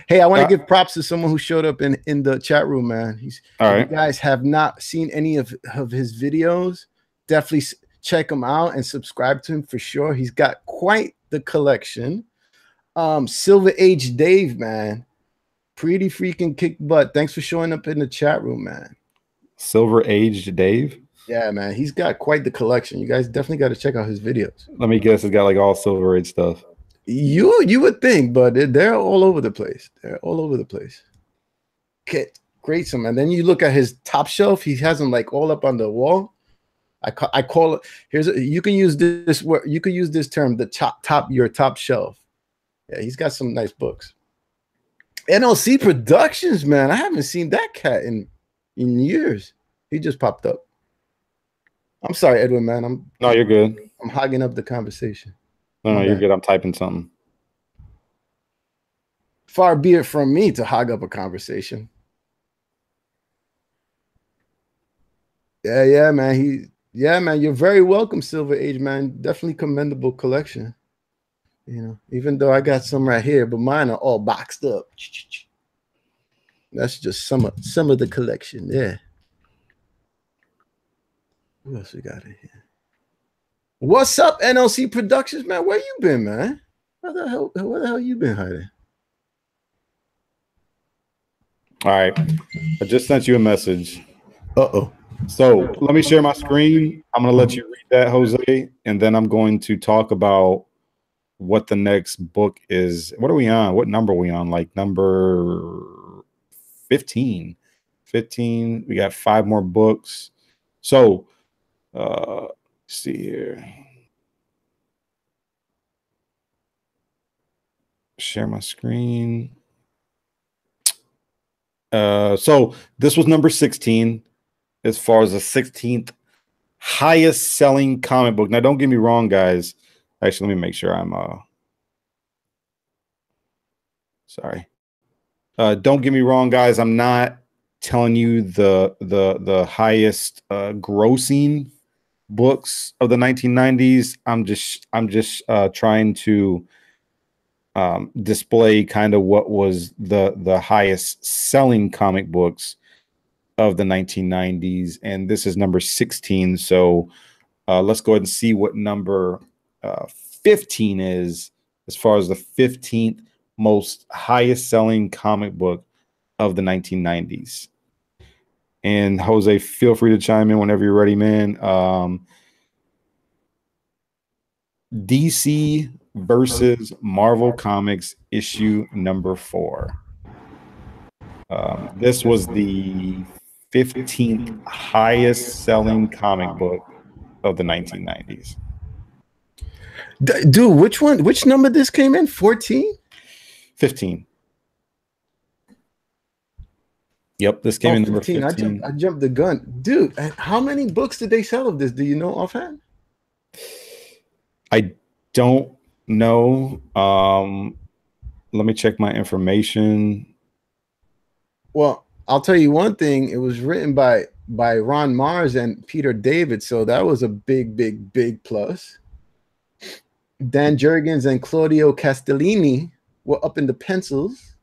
Hey, I want to give props to someone who showed up in the chat room, man. All right. You guys have not seen any of his videos, definitely check him out and subscribe to him for sure. He's got quite the collection. Silver Age Dave, man. Pretty freaking kick butt. Thanks for showing up in the chat room, man. Silver Aged Dave. Yeah, man. He's got quite the collection. You guys definitely got to check out his videos. Let me guess, it's got like all Silver Age stuff. You would think, but they're all over the place. They're all over the place. Okay, great, some. And then you look at his top shelf. He has them like all up on the wall. I call it. You can use this word. You can use this term, your top shelf. Yeah, he's got some nice books. NLC Productions, man. I haven't seen that cat in years. He just popped up. I'm sorry, Edwin, man. No, you're good. I'm hogging up the conversation. No, you're good. I'm typing something. Far be it from me to hog up a conversation. Yeah, man. Man, you're very welcome, Silver Age, man. Definitely commendable collection. You know, even though I got some right here, but mine are all boxed up. That's just some of the collection. Yeah. What else we got in here? What's up, NLC Productions, man? Where you been, man? Where the hell you been hiding? All right. I just sent you a message. Uh-oh. So let me share my screen. I'm going to let you read that, Jose, and then I'm going to talk about what the next book is. What are we on? What number are we on? Like number 15. 15. We got 5 more books. So let's see here. Share my screen. So this was number 16 as far as the 16th highest selling comic book. Now, don't get me wrong, guys. Actually, let me make sure I'm sorry. Don't get me wrong, guys. I'm not telling you the highest grossing books of the 1990s. I'm just trying to display kind of what was the highest selling comic books of the 1990s, and this is number 16. So let's go ahead and see what number 15 is as far as the 15th most highest selling comic book of the 1990s. And Jose, feel free to chime in whenever you're ready, man. DC versus Marvel Comics issue number 4. This was the 15th highest selling comic book of the 1990s. Dude, which number this came in? 14? 15. Yep, this came in number 15. I jumped the gun. Dude, how many books did they sell of this? Do you know offhand? I don't know. Let me check my information. Well, I'll tell you one thing. It was written by Ron Mars and Peter David, so that was a big plus. Dan Jurgens and Claudio Castellini were up in the pencils.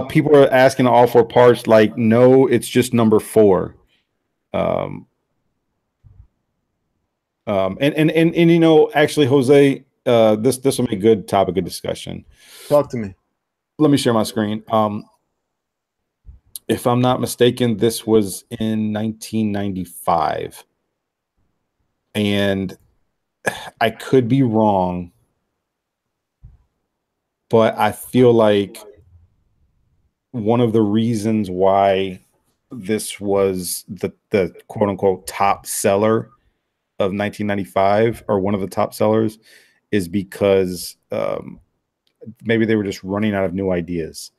People are asking all 4 parts. Like, no, it's just number 4. And you know, actually, Jose, this will be a good topic of discussion. Talk to me. Let me share my screen. If I'm not mistaken, this was in 1995, and I could be wrong, but I feel like one of the reasons why this was the quote unquote top seller of 1995, or one of the top sellers, is because maybe they were just running out of new ideas.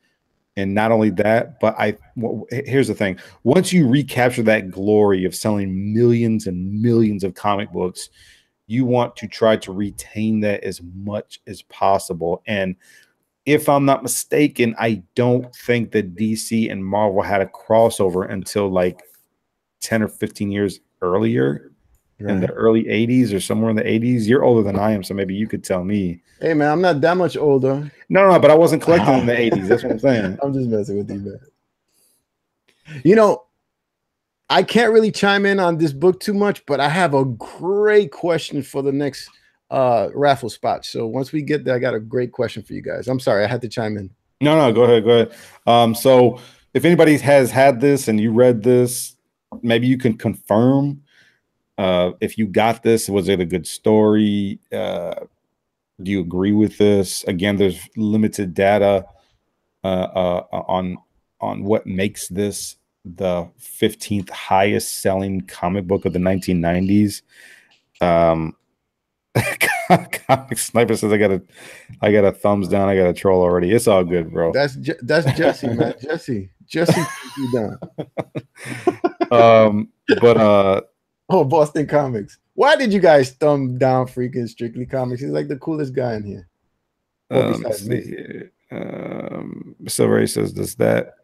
And not only that, but here's the thing. Once you recapture that glory of selling millions and millions of comic books, you want to try to retain that as much as possible. And if I'm not mistaken, I don't think that DC and Marvel had a crossover until like 10 or 15 years earlier. Right. In the early 80s or somewhere in the 80s. You're older than I am, so maybe you could tell me. Hey, man, I'm not that much older. No, but I wasn't collecting in the 80s. That's what I'm saying. I'm just messing with you, man. You know, I can't really chime in on this book too much, but I have a great question for the next raffle spot. So once we get there, I got a great question for you guys. I'm sorry, I had to chime in. No, go ahead. So if anybody has had this and you read this, maybe you can confirm if you got this. Was it a good story? Do you agree with this? Again, there's limited data on what makes this the 15th highest selling comic book of the 1990s. Comic Sniper says I got a thumbs down. I got a troll already. It's all good, bro. That's Jesse, man. Jesse, you done. Oh, Boston Comics. Why did you guys thumb down freaking Strictly Comics? He's like the coolest guy in here. Let's see here. Silver says, does that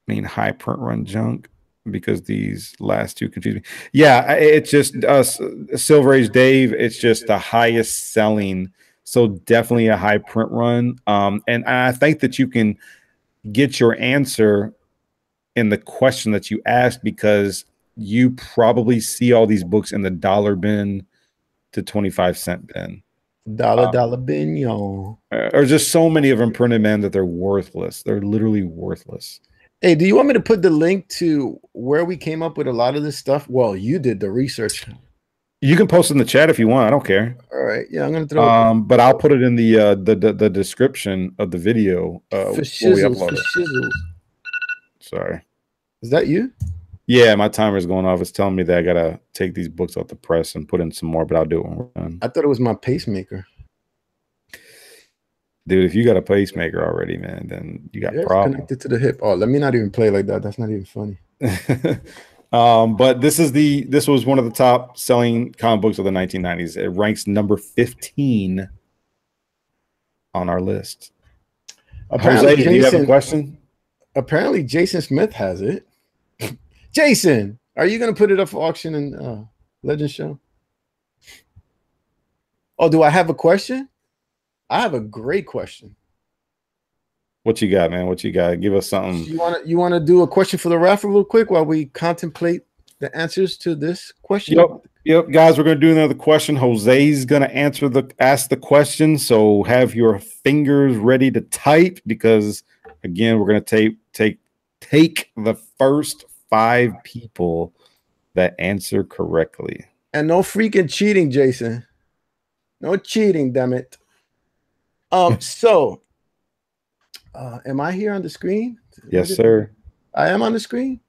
mean high print run junk? Because these last two confuse me. Yeah, it's just Silver Age Dave. It's just the highest selling, so definitely a high print run. And I think that you can get your answer in the question that you asked, because you probably see all these books in the dollar bin to 25-cent bin. Dollar bin, yo. There's just so many of them printed, man, that they're worthless. They're literally worthless. Hey, do you want me to put the link to where we came up with a lot of this stuff? Well, you did the research. You can post it in the chat if you want. I don't care. All right. Yeah, I'm gonna throw it. But I'll put it in the description of the video. For shizzles. Sorry. Is that you? Yeah, my timer's going off. It's telling me that I gotta take these books out the press and put in some more, but I'll do it when we're done. I thought it was my pacemaker. Dude, if you got a pacemaker already, man, then you got problems. Connected to the hip. Oh, let me not even play like that. That's not even funny. But this was one of the top selling comic books of the 1990s. It ranks number 15 on our list. Apparently, Jose, do you have a question? Apparently, Jason Smith has it. Jason, are you going to put it up for auction in Legend Show? Oh, do I have a question? I have a great question. What you got, man? What you got? Give us something. You want to do a question for the raffle real quick while we contemplate the answers to this question? Yep, guys, we're gonna do another question. Jose's gonna ask the question, so have your fingers ready to type, because again, we're gonna take the first 5 people that answer correctly. And no freaking cheating, Jason. No cheating, damn it. So am I here on the screen? Yes, sir. I am on the screen?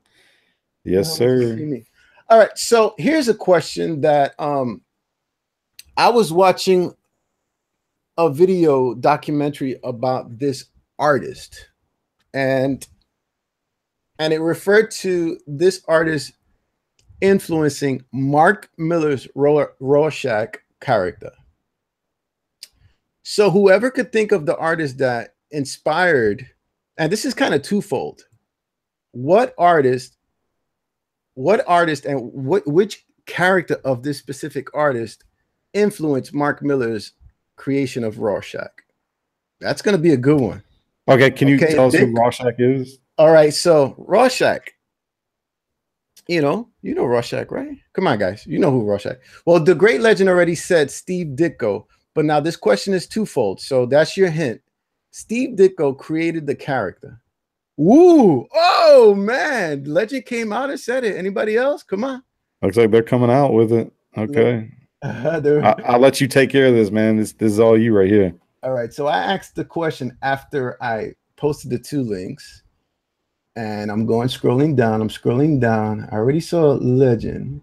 Yes, sir. All right. So here's a question that I was watching a video documentary about this artist, and it referred to this artist influencing Mark Miller's Rorschach character. So whoever could think of the artist that inspired, and this is kind of twofold. What artist and which character of this specific artist influenced Mark Miller's creation of Rorschach? That's going to be a good one. Okay, can you tell us who Rorschach is? All right, so Rorschach, you know Rorschach, right? Come on, guys, you know who Rorschach. Well, the great legend already said Steve Ditko, but now this question is twofold, so that's your hint. Steve Ditko created the character. Woo! Oh man, legend came out and said it. Anybody else? Come on. Looks like they're coming out with it. Okay. I'll let you take care of this, man. This is all you right here. All right. So I asked the question after I posted the 2 links, and I'm scrolling down. I'm scrolling down. I already saw legend.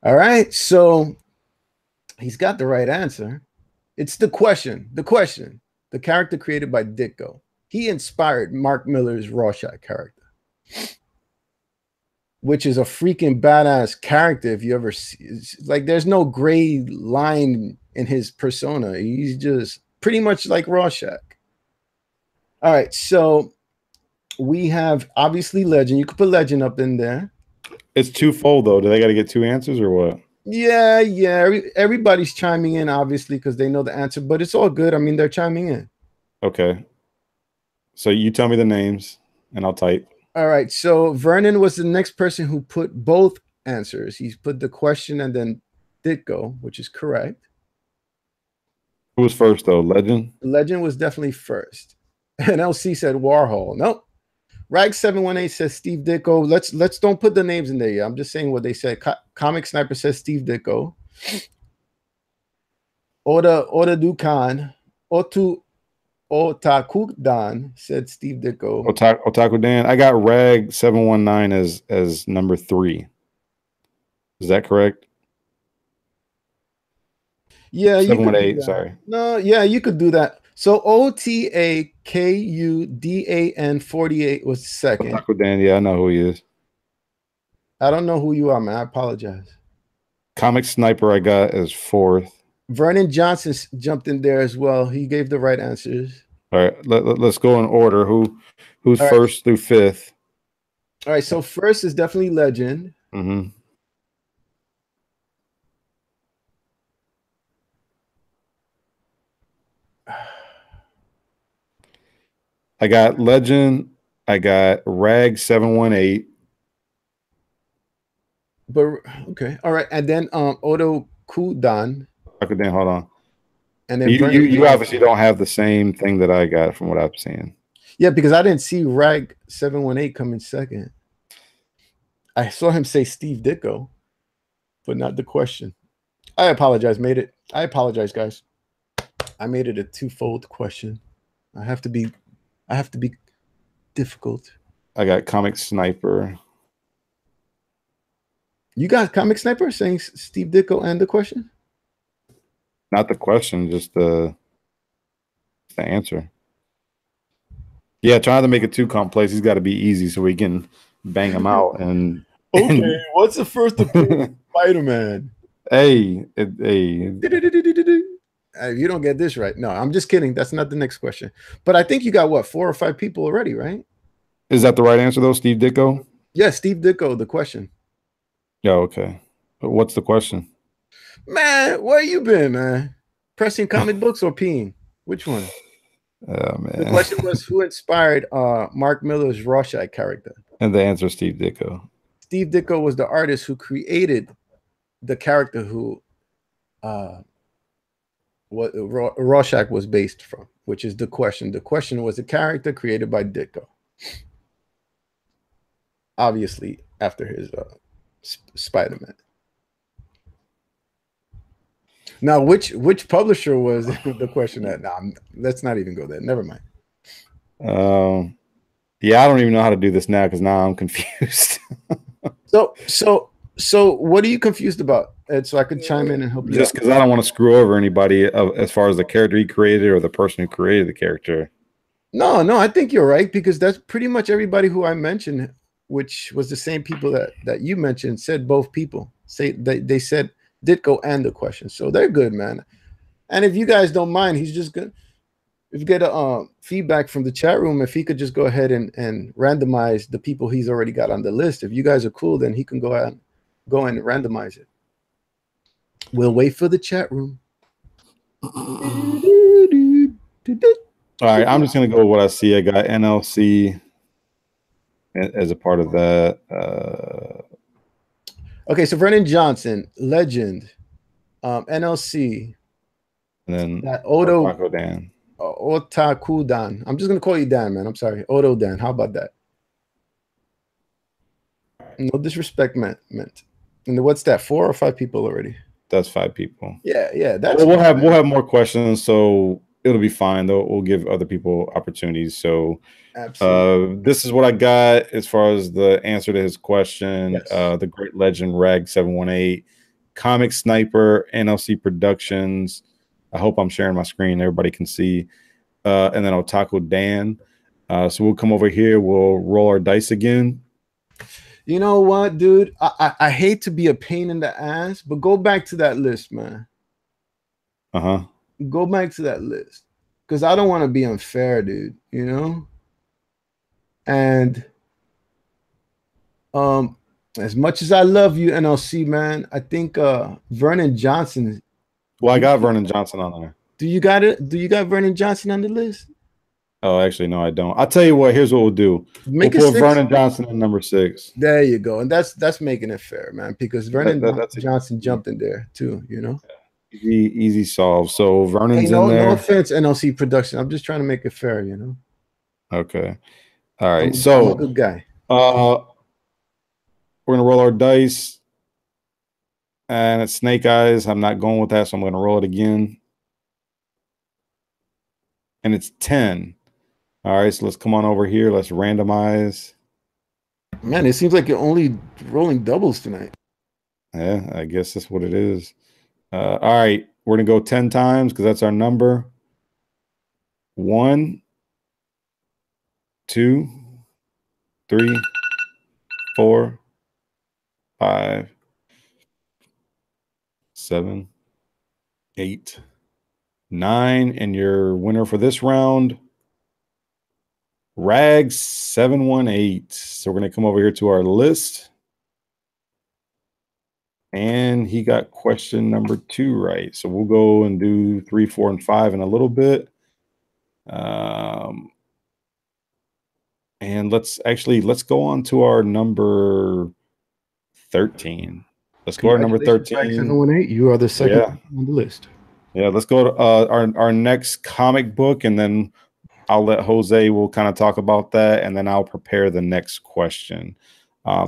All right. So he's got the right answer. It's the question. The character created by Ditko. He inspired Mark Miller's Rorschach character, which is a freaking badass character. If you ever see, like, there's no gray line in his persona. He's just pretty much like Rorschach. All right, so we have obviously legend. You could put legend up in there. It's twofold though. Do they got to get 2 answers or what? Yeah. Everybody's chiming in, obviously, because they know the answer, but it's all good. I mean, they're chiming in. Okay. So you tell me the names and I'll type. All right. So Vernon was the next person who put both answers. He's put the question and then Ditko, which is correct. Who was first though? Legend? Legend was definitely first. And LC said Warhol. Nope. Rag 718 says Steve Ditko. Let's don't put the names in there yet. I'm just saying what they said. Comic Sniper says Steve Ditko. Oda Dukan. Otaku Dan said Steve Ditko. Otaku Dan. I got Rag 719 as number 3. Is that correct? Yeah, 718. Sorry. No, yeah, you could do that. So OTAKUDAN 48 was second. Otaku Dan. Yeah, I know who he is. I don't know who you are, man. I apologize. Comic Sniper I got as 4th. Vernon Johnson jumped in there as well. He gave the right answers. All right, let's go in order. Who's All first through 5th? All right, so first is definitely Legend. Mm-hmm. I got Legend. I got Rag 718. But okay, all right, and then Odo Kudan. Okay, then hold on. And then you obviously don't have the same thing that I got from what I'm seeing. Yeah, because I didn't see Rag 718 come in second. I saw him say Steve Ditko, but not the question. I apologize, I apologize, guys. I made it a twofold question. I have to be difficult. I got Comic Sniper. You got Comic Sniper saying Steve Ditko and the question? Not the question, just the answer. Yeah, trying to make it too complex. He's got to be easy so we can bang him out. And okay, what's the first Spider-Man? Hey. You don't get this right. No, I'm just kidding. That's not the next question. But I think you got what, 4 or 5 people already, right? Is that the right answer though, Steve Ditko? Yeah, Steve Ditko, the question. Yeah, okay. But what's the question? Man, where you been, man? Pressing comic books or peeing? Which one? Oh, man. The question was, who inspired Mark Miller's Rorschach character? And the answer is Steve Ditko. Steve Ditko was the artist who created the character who what Rorschach was based from, which is the question. The question was a character created by Ditko. Obviously, after his Spider-Man. Now, which publisher was the question at? Nah, let's not even go there. Never mind. Yeah, I don't even know how to do this now because now I'm confused. So what are you confused about, Ed? So I could chime in and help you. Just because I don't want to screw over anybody as far as the character he created or the person who created the character. No, I think you're right, because that's pretty much everybody who I mentioned, which was the same people that you mentioned, said both people. They said Ditko and the question. So they're good, man. And if you guys don't mind, he's just good. If you get a feedback from the chat room, if he could just go ahead and randomize the people he's already got on the list. If you guys are cool, then he can go and randomize it. We'll wait for the chat room. All right, I'm just gonna go with what I see. I got NLC as a part of that. Okay, so Vernon Johnson, Legend, NLC, and then Odo Dan. Otaku Dan. I'm just gonna call you Dan, man. I'm sorry, Odo Dan. How about that? No disrespect meant. And what's that? 4 or 5 people already? That's 5 people. Yeah. That's we'll have more questions, so it'll be fine though. We'll give other people opportunities. So this is what I got as far as the answer to his question. Yes. The Great Legend Rag 718, Comic Sniper, NLC Productions. I hope I'm sharing my screen. Everybody can see. And then Otaku Dan. So we'll come over here. We'll roll our dice again. You know what, dude? I hate to be a pain in the ass, but go back to that list, man. Go back to that list, because I don't want to be unfair, dude. You know. And as much as I love you, NLC, man, I think Vernon Johnson. Well, I got Vernon Johnson on there. Do you got it? Do you got Vernon Johnson on the list? Oh, actually, no, I don't. I'll tell you what. Here's what we'll do. We'll Make it put 6. Vernon Johnson in number 6. There you go, and that's making it fair, man. Because Vernon That's Johnson jumped in there too, you know. easy solve. So Hey, Vernon's in no there. offense, NLC Production. I'm just trying to make it fair, you know. Okay. All right. I'm a good guy. We're gonna roll our dice, and it's snake eyes. I'm not going with that, so I'm gonna roll it again, and it's 10. All right. So let's come on over here. Let's randomize. Man, it seems like you're only rolling doubles tonight. Yeah, I guess that's what it is. All right, we're gonna go 10 times because that's our number. 1, 2, 3, 4, 5, 7, 8, 9, and your winner for this round, Rags 718. So we're gonna come over here to our list. And he got question number 2 right. So we'll go and do 3, 4, and 5 in a little bit. And let's go on to our number 13. Let's go to number 13. 718. You are the second on the list. Yeah, let's go to our next comic book, and then I'll let Jose will kind of talk about that, and then I'll prepare the next question.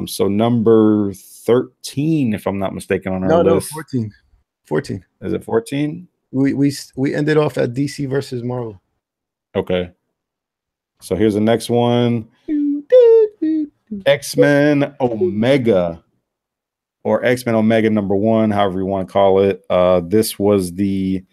So number 13, if I'm not mistaken, on our list. 14. 14. Is it 14? We ended off at DC versus Marvel. Okay. So here's the next one. X-Men Omega, or X-Men Omega number 1, however you want to call it. This was the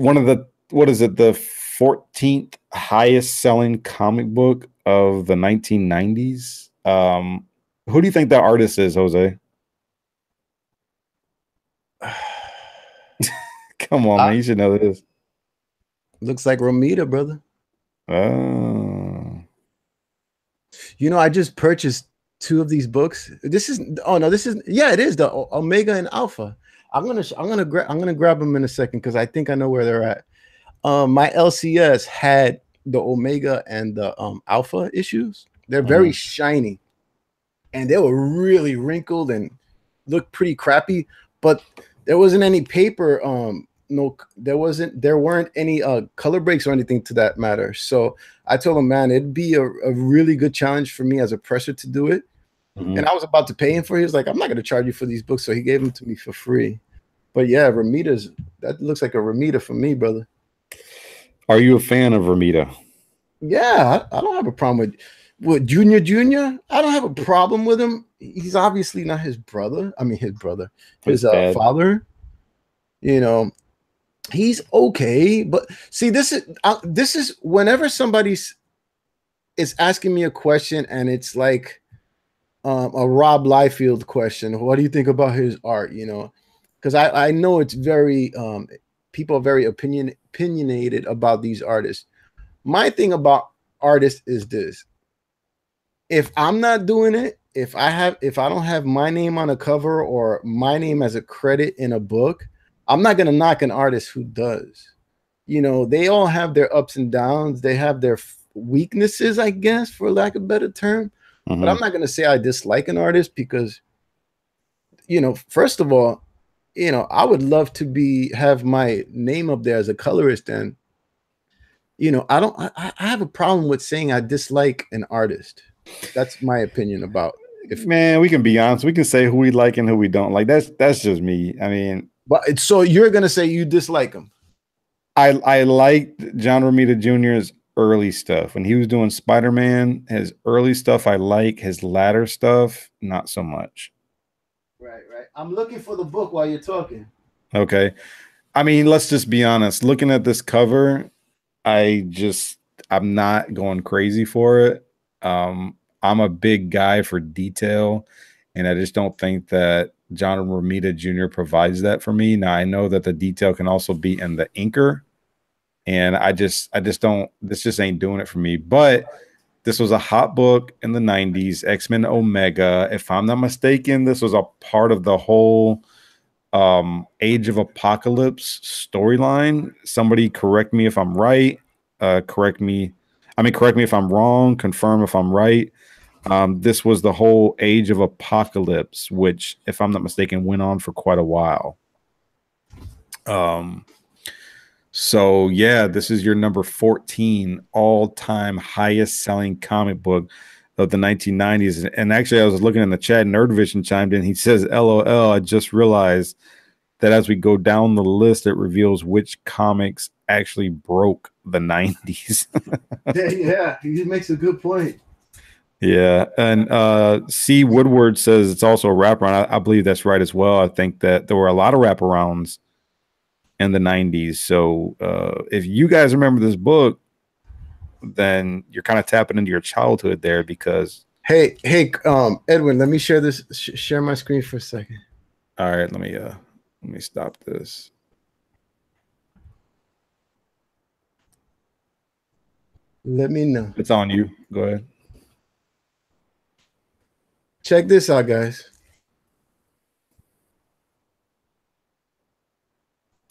14th highest selling comic book of the 1990s. Who do you think that artist is, Jose? Come on, man. You should know this. Looks like Romita, brother. Oh. You know, I just purchased 2 of these books. It is the Omega and Alpha. I'm gonna grab them in a second because I think I know where they're at. My LCS had the Omega and the Alpha issues. They're very shiny, and they were really wrinkled and looked pretty crappy. But there wasn't any paper. There weren't any color breaks or anything to that matter. So I told him, man, it'd be a really good challenge for me as a presser to do it. And I was about to pay him for it. He was like, I'm not going to charge you for these books. So he gave them to me for free. But yeah, that looks like a Romita for me, brother. Are you a fan of Romita? Yeah, I don't have a problem with Junior Jr. I don't have a problem with him. He's obviously not his brother. I mean, his father. You know, he's okay. But see, this is whenever somebody is asking me a question and it's like a Rob Liefeld question. What do you think about his art? You know, because I know it's very people are very opinionated about these artists. My thing about artists is this: if I'm not doing it, if I don't have my name on a cover or my name as a credit in a book, I'm not gonna knock an artist who does. You know, they all have their ups and downs. They have their weaknesses, I guess, for lack of a better term. But I'm not gonna say I dislike an artist because, you know, first of all, you know, I would love to have my name up there as a colorist, and you know, I have a problem with saying I dislike an artist. That's my opinion about it. Man, we can be honest. We can say who we like and who we don't like. That's just me. I mean, but so you're gonna say you dislike him? I liked John Romita Jr.'s early stuff when he was doing Spider-Man. His early stuff I like. His latter stuff, not so much. Right. I'm looking for the book while you're talking. Okay. I mean, let's just be honest. Looking at this cover, I'm not going crazy for it. I'm a big guy for detail, and I just don't think that John Romita Jr. provides that for me. Now I know that the detail can also be in the inker, and I just don't. This just ain't doing it for me. But this was a hot book in the 90s, X-Men Omega. If I'm not mistaken, this was a part of the whole Age of Apocalypse storyline. Somebody correct me if I'm right. correct me if I'm wrong, confirm if I'm right. This was the whole Age of Apocalypse, which, if I'm not mistaken, went on for quite a while. So yeah, this is your number 14 all-time highest selling comic book of the 1990s. And actually, I was looking in the chat, Nerd Vision chimed in. He says, LOL, I just realized that as we go down the list, it reveals which comics actually broke the 90s. Yeah, he makes a good point. Yeah. And C. Woodward says it's also a wraparound. I believe that's right as well. I think that there were a lot of wraparounds in the 90s. So if you guys remember this book, then you're kind of tapping into your childhood there, because hey Edwin, let me share this share my screen for a second. All right, let me stop this. Let me know. It's on you. Go ahead. Check this out, guys.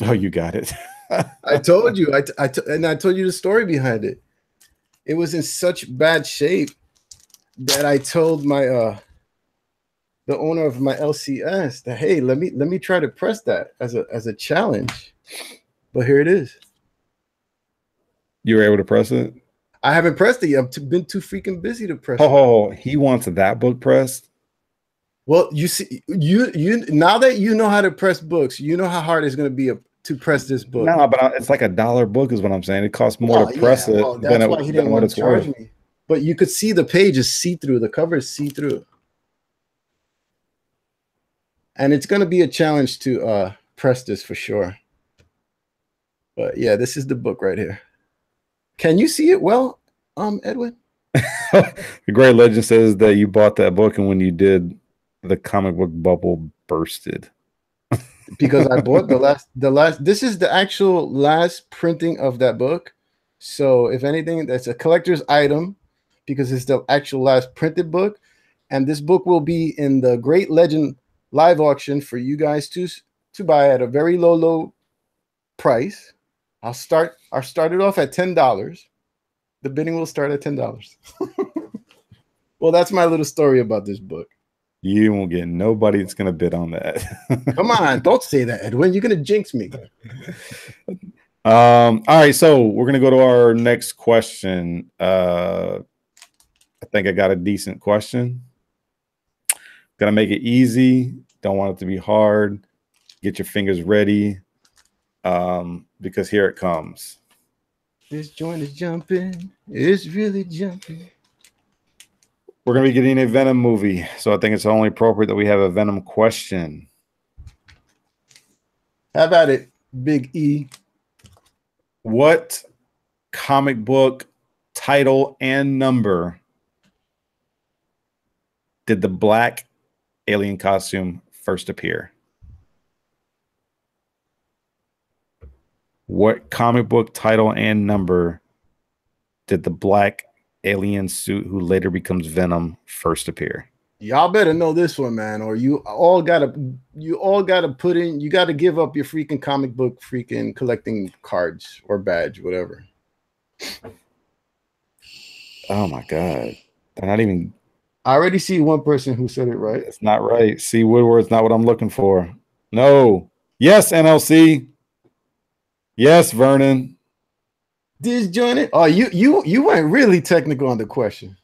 Oh, you got it. I told you. And I told you the story behind it. It was in such bad shape that I told my the owner of my LCS that, hey, let me try to press that as a challenge. But here it is. You were able to press it? I haven't pressed it yet. I've been too freaking busy to press it. Oh, he wants that book pressed? Well, you see, you now that you know how to press books, you know how hard it's going to be to press this book. No, but it's like $1 book is what I'm saying. It costs more to press it. Oh, that's why he didn't want to charge me. But you could see the page is see-through. The cover is see-through. And it's going to be a challenge to press this for sure. But yeah, this is the book right here. Can you see it well, Edwin? The Great Legend says that you bought that book, and when you did, the comic book bubble bursted. Because I bought the last. This is the actual last printing of that book. So if anything, that's a collector's item because it's the actual last printed book. And this book will be in the Great Legend live auction for you guys to buy at a very low price. I'll start it off at $10. The bidding will start at $10. Well, that's my little story about this book. You won't get nobody that's going to bid on that. Come on, don't say that, Edwin. You're going to jinx me. All right, so we're going to go to our next question. I think I got a decent question. Gonna make it easy. Don't want it to be hard. Get your fingers ready, because here it comes. This joint is jumping. It's really jumping. We're going to be getting a Venom movie, so I think it's only appropriate that we have a Venom question. How about it, Big E? What comic book title and number did the black alien costume first appear? What comic book title and number did the black alien suit who later becomes Venom first appear? Y'all better know this one, man, or you all gotta put in, you gotta give up your freaking comic book freaking collecting cards or badge, whatever. Oh my god. They're not even. I already see one person who said it right. It's not right. See, Woodward's not what I'm looking for. No. Yes, NLC. Yes, Vernon. Disjointed. Oh, you went really technical on the question.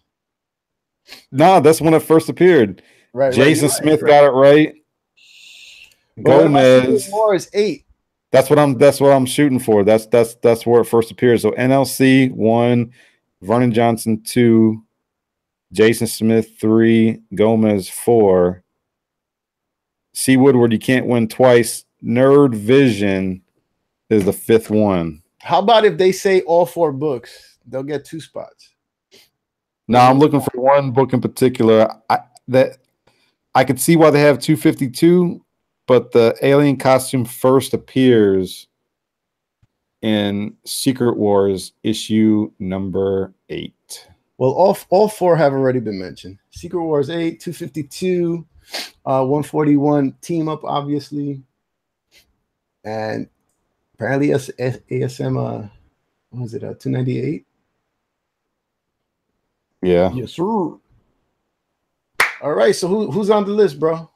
No, that's when it first appeared. Right. Jason Smith got it right. Gomez. War is 8. That's what I'm shooting for. That's where it first appears. So NLC 1, Vernon Johnson 2, Jason Smith 3, Gomez 4. C. Woodward, you can't win twice. Nerd Vision is the 5th one. How about if they say all 4 books? They'll get 2 spots. No, I'm looking for one book in particular. I could see why they have 252, but the alien costume first appears in Secret Wars issue number 8. Well, all 4 have already been mentioned. Secret Wars 8, 252, 141 team up, obviously, and apparently ASM what was it? 298. Yeah. Yes, sir. All right. So who's on the list, bro? All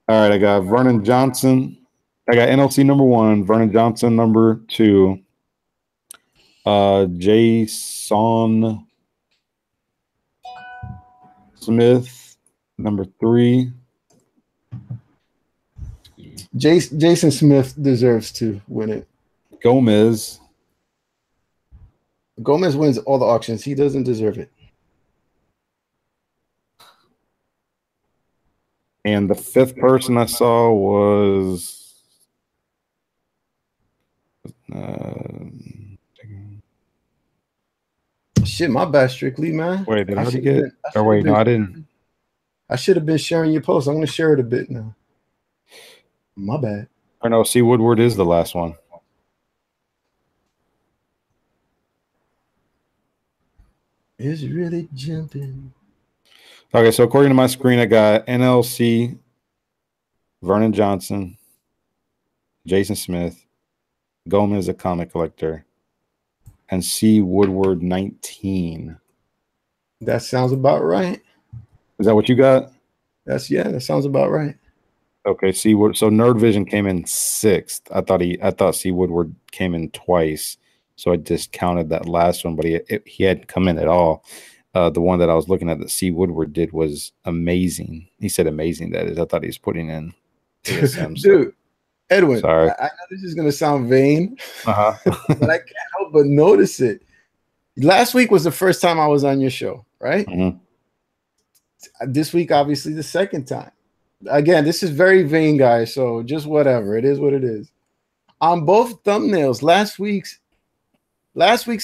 right. I got Vernon Johnson. I got NLC number 1, Vernon Johnson number 2, Jason Smith number 3. Jason Smith deserves to win it. Gomez wins all the auctions. He doesn't deserve it. And the 5th person I saw was shit, my bad, Strictly, man. wait, did I already get? Or wait, no, I didn't. I should have been sharing your post. I'm going to share it a bit now. My bad. Or no, C. Woodward is the last one. It's really jumping. Okay, so according to my screen, I got NLC, Vernon Johnson, Jason Smith, Gomez, a comic collector, and C. Woodward 19. That sounds about right. Is that what you got? That sounds about right. Okay, C. Wood. So Nerd Vision came in 6th. I thought C. Woodward came in twice, so I discounted that last one, but he hadn't come in at all. The one that I was looking at that C. Woodward did was amazing. He said amazing, that is. I thought he was putting in ASM. Dude, Edwin, sorry. I know this is going to sound vain, but I can't help but notice it. Last week was the first time I was on your show, right? Mm-hmm. This week, obviously, the second time. Again, this is very vain, guys, so just whatever. It is what it is. On both thumbnails, last week's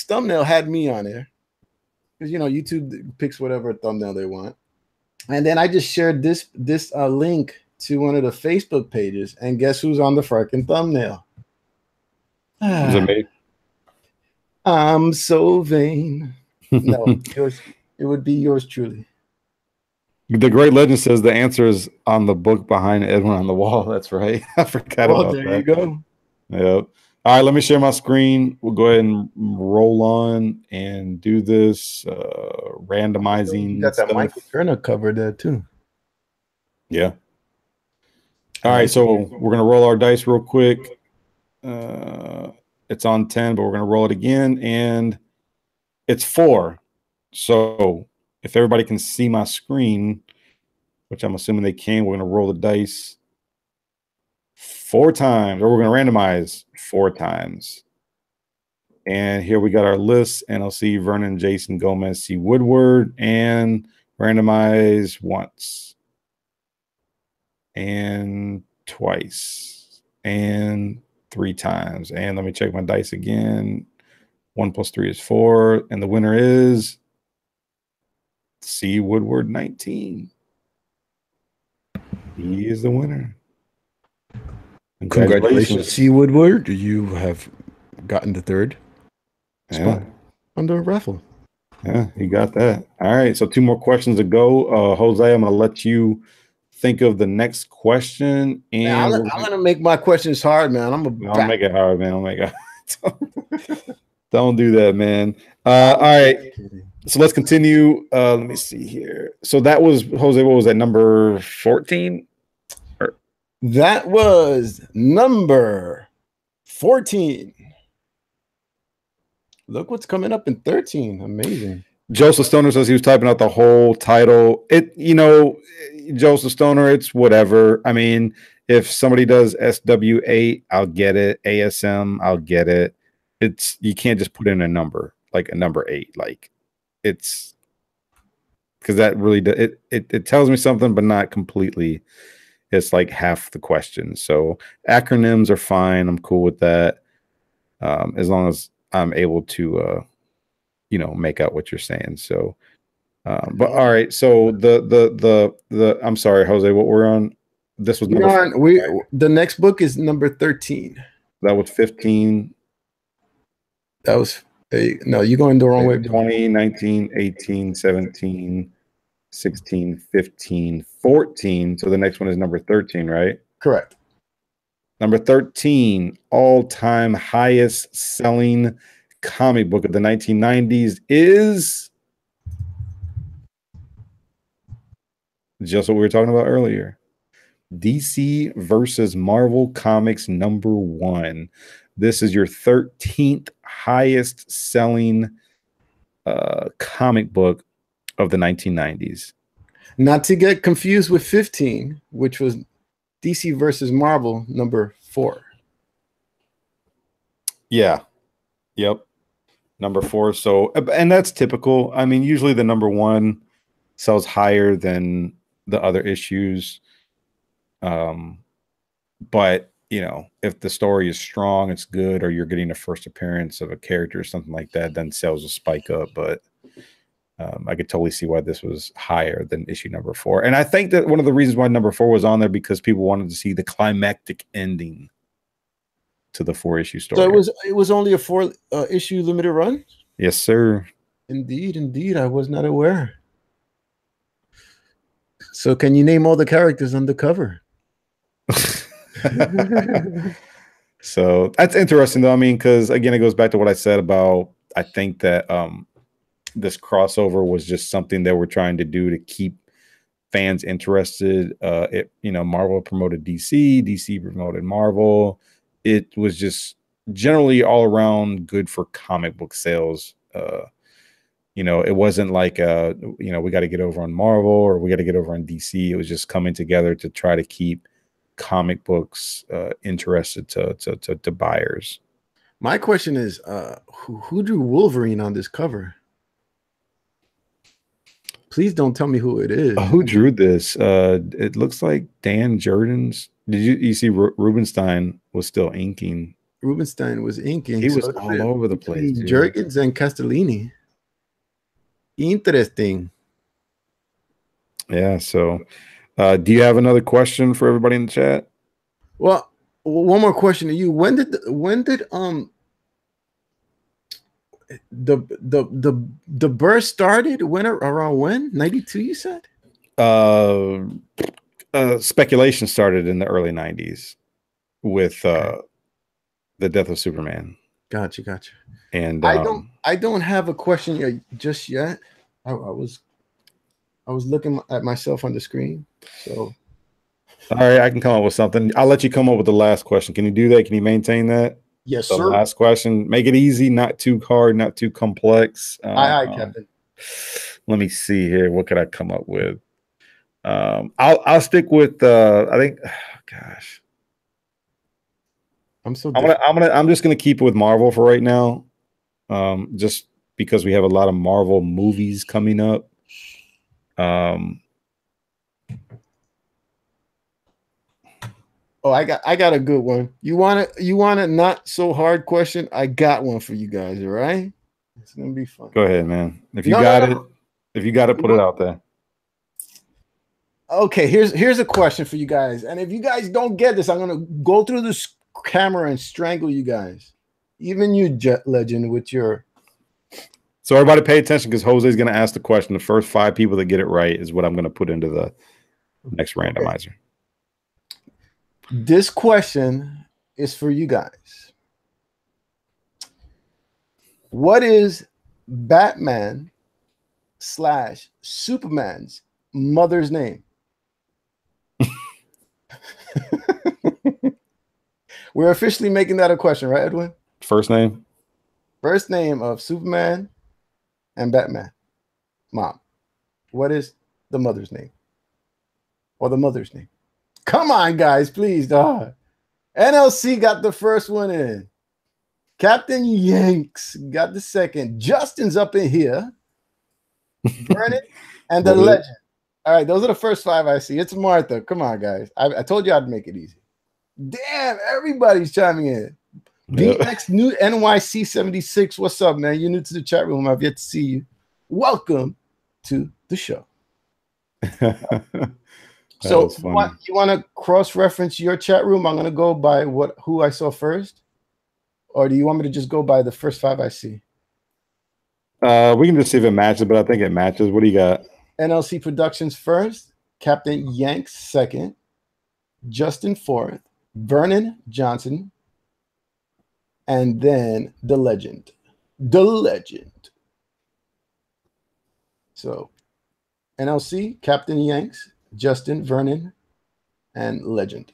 thumbnail had me on there. Because, YouTube picks whatever thumbnail they want. And then I just shared this link to one of the Facebook pages, and guess who's on the freaking thumbnail? Is it me? I'm so vain. No, it would be yours truly. The Great Legend says the answer is on the book behind Edwin on the wall. That's right. I forgot about that. There you go. Yep. All right, let me share my screen. We'll go ahead and roll on and do this randomizing. You got that Michael Turner cover there too. Yeah. All right, so we're gonna roll our dice real quick. It's on 10, but we're gonna roll it again, and it's 4. So if everybody can see my screen, which I'm assuming they can, we're gonna roll the dice 4 times, or we're going to randomize 4 times. And here we got our list. NLC, Vernon, Jason, Gomez, C. Woodward, and randomize once, and twice, and 3 times. And let me check my dice again. 1 + 3 is 4, and the winner is C. Woodward 19. He is the winner. Congratulations, C. Woodward. You have gotten the 3rd spot on the raffle. Yeah, you got that. All right, so 2 more questions to go. Jose, I'm going to let you think of the next question. And I'm going to make my questions hard, man. Don't make it hard, man. Don't make it hard. Don't do that, man. All right, so let's continue. Let me see here. So that was, Jose, what was that, number 14? That was number 14. Look what's coming up in 13. Amazing. Joseph Stoner says he was typing out the whole title. Joseph Stoner, it's whatever. I mean, if somebody does SW8, I'll get it. ASM, I'll get it. You can't just put in a number, like a number 8. Like, it's because that really it tells me something, but not completely. It's like half the question. So acronyms are fine. I'm cool with that. As long as I'm able to, make out what you're saying. So, but all right. So the I'm sorry, Jose, what we're on. This was the next book is number 13. That was 15. That was no, you're going the wrong way. 20, 19, 18, 17. 16, 15, 14. So the next one is number 13, right? Correct. Number 13, all-time highest selling comic book of the 1990s is just what we were talking about earlier. DC versus Marvel Comics #1. This is your 13th highest selling comic book of the 1990s. Not to get confused with 15, which was DC versus Marvel #4. Yeah. Yep. #4. So, and that's typical. I mean, usually the #1 sells higher than the other issues. But you know, if the story is strong, it's good, or you're getting a first appearance of a character or something like that, then sales will spike up. But I could totally see why this was higher than issue #4. And I think that one of the reasons why #4 was on there because people wanted to see the climactic ending to the 4-issue story. So it was only a 4-issue limited run? Yes, sir. Indeed. I was not aware. So can you name all the characters on the cover? So that's interesting though. I mean, because again, it goes back to what I said about I think that this crossover was just something that we're trying to do to keep fans interested. Marvel promoted DC, DC promoted Marvel. It was just generally all around good for comic book sales. It wasn't like we got to get over on Marvel or we got to get over on DC. It was just coming together to try to keep comic books interested to buyers. My question is, who drew Wolverine on this cover? Please don't tell me who it is. Who drew this? It looks like Dan Jurgens. Did you see Rubenstein was still inking? Rubenstein was inking. He was all over the place. Jurgens and Castellini. Interesting. Yeah. So, do you have another question for everybody in the chat? Well, one more question to you. When did the burst started? Around when? 92, you said? Speculation started in the early 90s with the death of Superman. Gotcha. And I don't have a question just yet. I was looking at myself on the screen. So all right, I can come up with something. I'll let you come up with the last question. Can you do that? Can you maintain that? Yes, the sir. Last question. Make it easy, not too hard, not too complex. Aye, Captain. Let me see here. What could I come up with? I'll stick with I think gosh. I'm just gonna keep it with Marvel for right now. Just because we have a lot of Marvel movies coming up. Oh, I got a good one. You want a not so hard question? I got one for you guys. All right, it's gonna be fun. Go ahead, man. If you got it, put it out there. Okay, here's a question for you guys, and if you guys don't get this, I'm gonna go through this camera and strangle you guys, even you, Jet Legend, with your. So everybody, pay attention because Jose's gonna ask the question. The first 5 people that get it right is what I'm gonna put into the next randomizer. Okay. This question is for you guys. What is Batman/Superman's mother's name? We're officially making that a question, right, Edwin? First name? First name of Superman and Batman. Mom. What is the mother's name? Or the mother's name? Come on, guys, please. NLC got the first one in. Captain Yanks got the second. Justin's up in here. Vernon and the legend. All right, those are the first 5 I see. It's Martha. Come on, guys. I told you I'd make it easy. Damn, everybody's chiming in. BX New NYC 76. What's up, man? You're new to the chat room. I've yet to see you. Welcome to the show. So you want to cross-reference your chat room? I'm going to go by who I saw first, or do you want me to just go by the first 5 I see? We can just see if it matches, but I think it matches. What do you got? NLC Productions first, Captain Yanks second, Justin fourth, Vernon Johnson, and then the legend. The legend. So NLC, Captain Yanks, Justin, Vernon, and legend.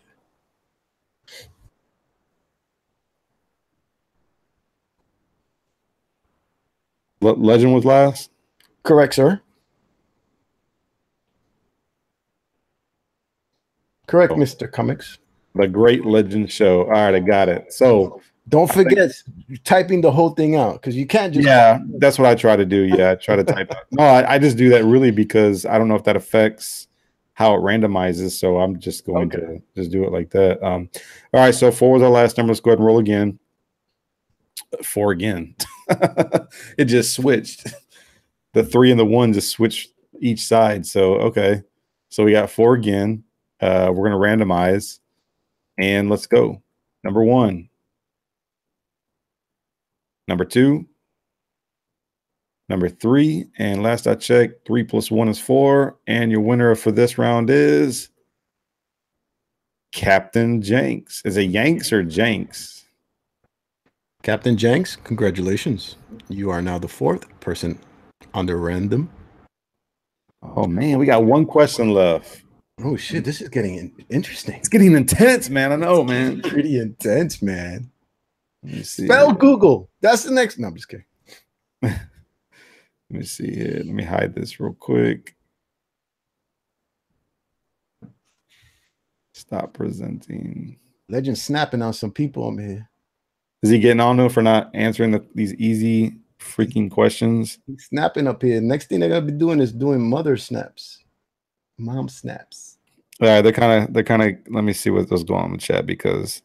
Legend was last? Correct, sir. Correct, Mr. Comics. The Great Legend Show. All right, I got it. So don't forget typing the whole thing out, because you can't just. Yeah, that's what I try to do. Yeah, I try to type out. No, I just do that really because I don't know if that affects how it randomizes. So I'm just going to just do it like that. All right, so 4 was our last number. Let's go ahead and roll again. 4 again. It just switched. The 3 and the 1 just switched each side. So okay, so we got 4 again. We're gonna randomize, and let's go. Number 1, number 2, number 3, and last I checked, 3 plus 1 is 4. And your winner for this round is Captain Jenks. Is it Yanks or Jenks? Captain Jenks, congratulations. You are now the 4th person on the random. Oh man, we got 1 question left. Oh shit, this is getting interesting. It's getting intense, man. I know, man. Pretty intense, man. Let me see. Spell Google. That's the next. No, I'm just kidding. Let me see here. Let me hide this real quick. Stop presenting. Legend snapping on some people over here. Is he getting on though for not answering these easy freaking questions? He's snapping up here. Next thing they're gonna be doing is doing mother snaps, mom snaps. All right, they're kind of. Let me see what's going on in the chat because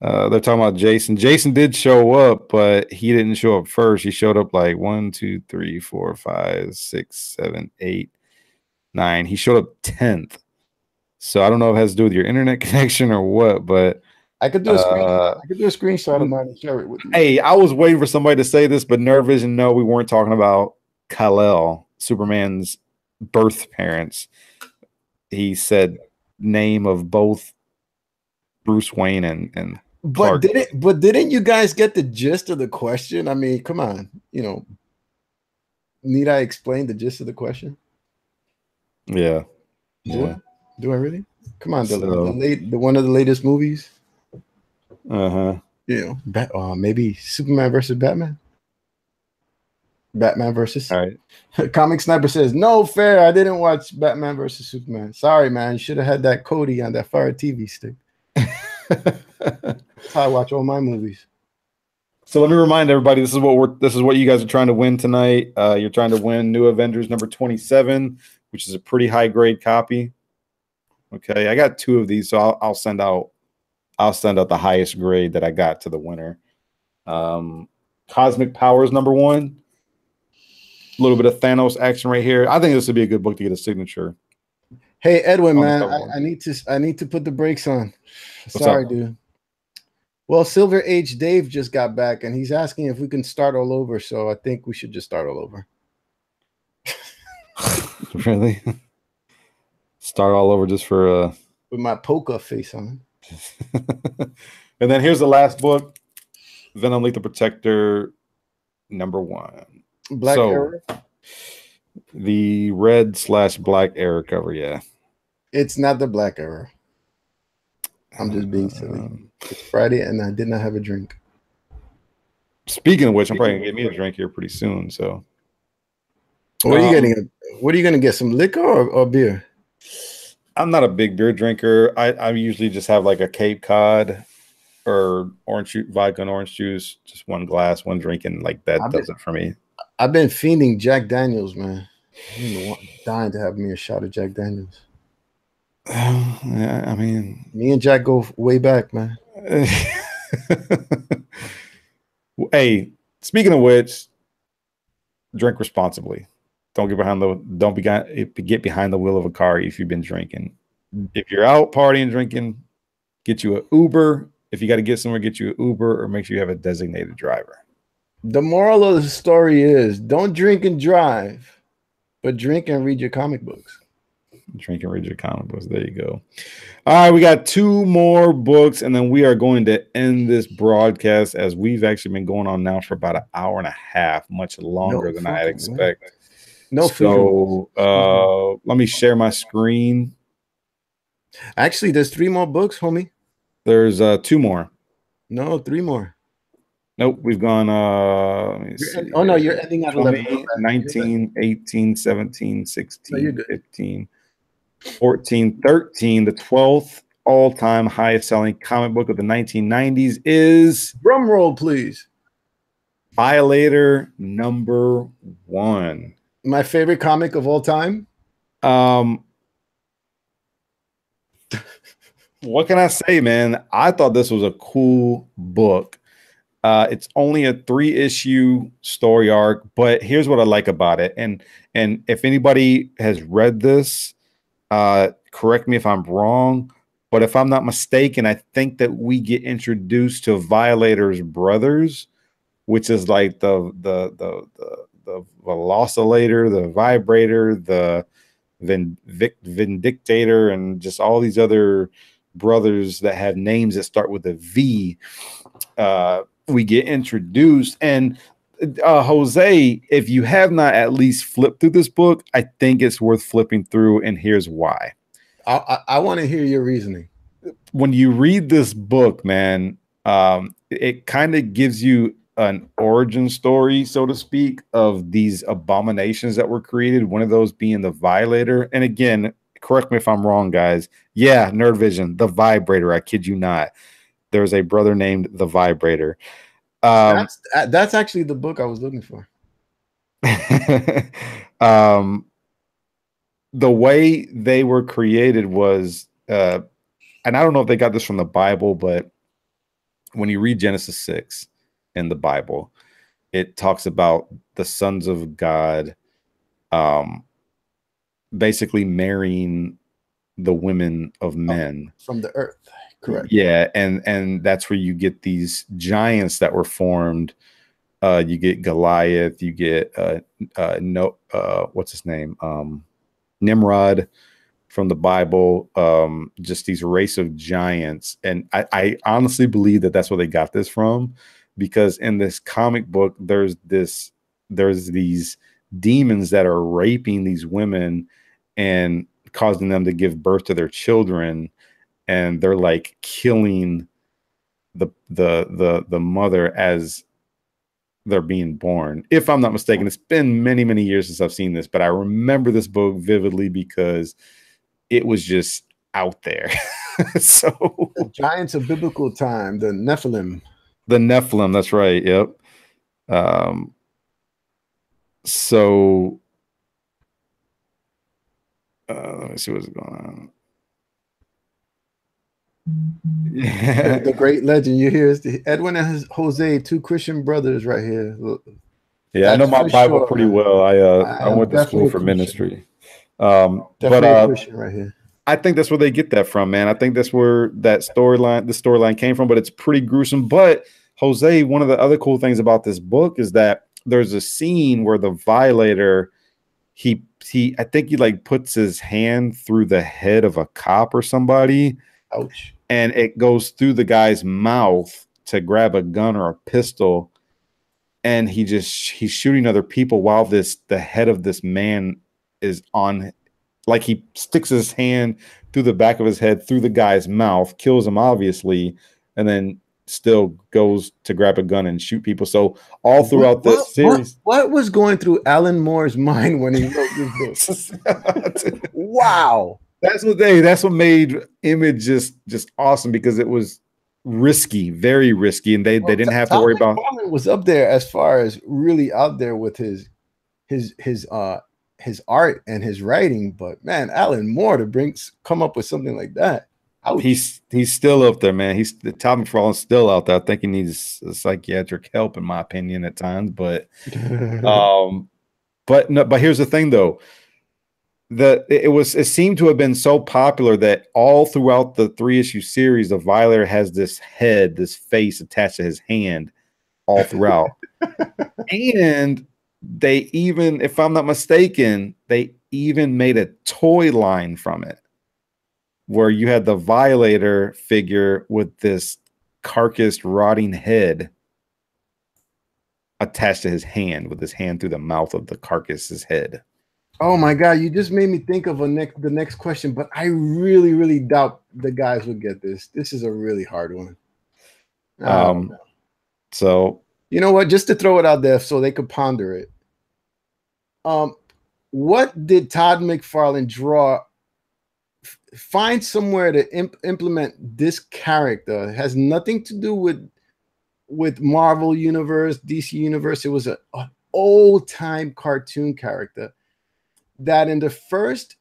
they're talking about Jason. Jason did show up, but he didn't show up first. He showed up like 1, 2, 3, 4, 5, 6, 7, 8, 9. He showed up 10th. So I don't know if it has to do with your internet connection or what, but I could do a screenshot of mine and share it with you. Hey, I was waiting for somebody to say this, but Nervision, no, we weren't talking about Kal-El, Superman's birth parents. He said name of both Bruce Wayne and Clark. But didn't you guys get the gist of the question? I mean, come on, need I explain the gist of the question? Yeah. Do I really? Come on, the one of the latest movies. Maybe Superman versus Batman. Batman versus. All right. Comic Sniper says, no fair. I didn't watch Batman versus Superman. Sorry, man. You should have had that Cody on that Fire TV stick. That's how I watch all my movies. So let me remind everybody, this is what you guys are trying to win tonight. You're trying to win New Avengers number 27, which is a pretty high grade copy. Okay, I got 2 of these, so I'll send out the highest grade that I got to the winner. Cosmic Powers number 1. A little bit of Thanos action right here. I think this would be a good book to get a signature. Hey Edwin, man, I need to put the brakes on. Sorry, dude. Well, Silver Age Dave just got back and he's asking if we can start all over. So I think we should just start all over. Really? Start all over just for with my poker face on. And then here's the last book, Venom Lethal Protector number 1. Black Arrow. The red/black Arrow cover, yeah. It's not the Black Arrow. I'm just being silly. It's Friday and I did not have a drink. Speaking of which, I'm probably gonna get me a drink here pretty soon. So what are you getting? What are you gonna get? Some liquor or beer? I'm not a big beer drinker. I usually just have like a Cape Cod or vodka and orange juice, just 1 glass, 1 drink, and like that does it for me. I've been fiending Jack Daniels, man. I'm dying to have me a shot of Jack Daniels. Yeah, I mean, me and Jack go way back, man. Hey, speaking of which, drink responsibly. Don't get behind the wheel of a car if you've been drinking. If you're out partying, drinking, get you an Uber. If you got to get somewhere, get you an Uber, or make sure you have a designated driver. The moral of the story is don't drink and drive, but drink and read your comic books. Drinking Rigid comic books. There you go. All right, we got 2 more books, and then we are going to end this broadcast as we've actually been going on now for about an hour and a half, much longer than I'd expect. No, so let me share my screen. Actually, there's 3 more books, homie. There's 2 more. No, 3 more. Nope, we've gone let me see. Oh no, you're ending at 20, 11. 19, 18, 17, 16, No, 15, 14, 13. The 12th all-time highest selling comic book of the 1990s is, drum roll please, Violator #1. My favorite comic of all time. What can I say, man? I thought this was a cool book. It's only a 3-issue story arc, but here's what I like about it. And if anybody has read this, correct me if I'm wrong, but if I'm not mistaken, I think that we get introduced to Violator's brothers, which is like the Velocilator, the Vibrator, the Vindictator, and just all these other brothers that have names that start with a V. We get introduced, and Jose, if you have not at least flipped through this book, I think it's worth flipping through, and here's why. I want to hear your reasoning. When you read this book, man, it kind of gives you an origin story, so to speak, of these abominations that were created, one of those being the Violator. And again, correct me if I'm wrong, guys. Yeah, Nerd Vision, the Vibrator. I kid you not. There's a brother named the Vibrator. That's actually the book I was looking for. The way they were created was, and I don't know if they got this from the Bible, but when you read Genesis 6 in the Bible, it talks about the sons of God basically marrying the women of men from the earth. Correct. Yeah, and that's where you get these giants that were formed. You get Goliath, you get what's his name? Nimrod from the Bible. Just these race of giants. And I honestly believe that that's where they got this from, because in this comic book, there's these demons that are raping these women and causing them to give birth to their children, and they're like killing the mother as they're being born. If I'm not mistaken, it's been many, many years since I've seen this, but I remember this book vividly because it was just out there. So the giants of biblical time, the Nephilim. The Nephilim, that's right. Yep. So let me see what's going on. Yeah. The great legend you hear is Edwin and Jose, 2 Christian brothers right here. Yeah, I know my Bible pretty well. I went to school for ministry. Definitely Christian right here. I think that's where they get that from, man. I think that's where the storyline came from, but it's pretty gruesome. But Jose, one of the other cool things about this book is that there's a scene where the Violator, I think he like puts his hand through the head of a cop or somebody. Ouch. And it goes through the guy's mouth to grab a gun or a pistol. And he's shooting other people while the head of this man is on, like he sticks his hand through the back of his head, through the guy's mouth, kills him obviously, and then still goes to grab a gun and shoot people. So all throughout this series, what was going through Alan Moore's mind when he wrote this book? Wow. That's what made Image just awesome, because it was risky, very risky, and they didn't have to worry about. It was up there as far as really out there with his art and his writing, but man, Alan Moore to come up with something like that. Ouch. He's still up there, man. He's the Tommy Frollin's still out there. I think he needs psychiatric help, in my opinion, at times. But but here's the thing, though. It seemed to have been so popular that all throughout the 3-issue series, the Violator has this face attached to his hand all throughout. And they even, if I'm not mistaken, they even made a toy line from it, where you had the Violator figure with this carcass rotting head attached to his hand, with his hand through the mouth of the carcass's head. Oh my God, you just made me think of the next question, but I really, really doubt the guys would get this. This is a really hard one. So you know what? Just to throw it out there so they could ponder it. What did Todd McFarlane draw? Find somewhere to implement this character. It has nothing to do with Marvel Universe, DC Universe. It was an old time cartoon character that in the first,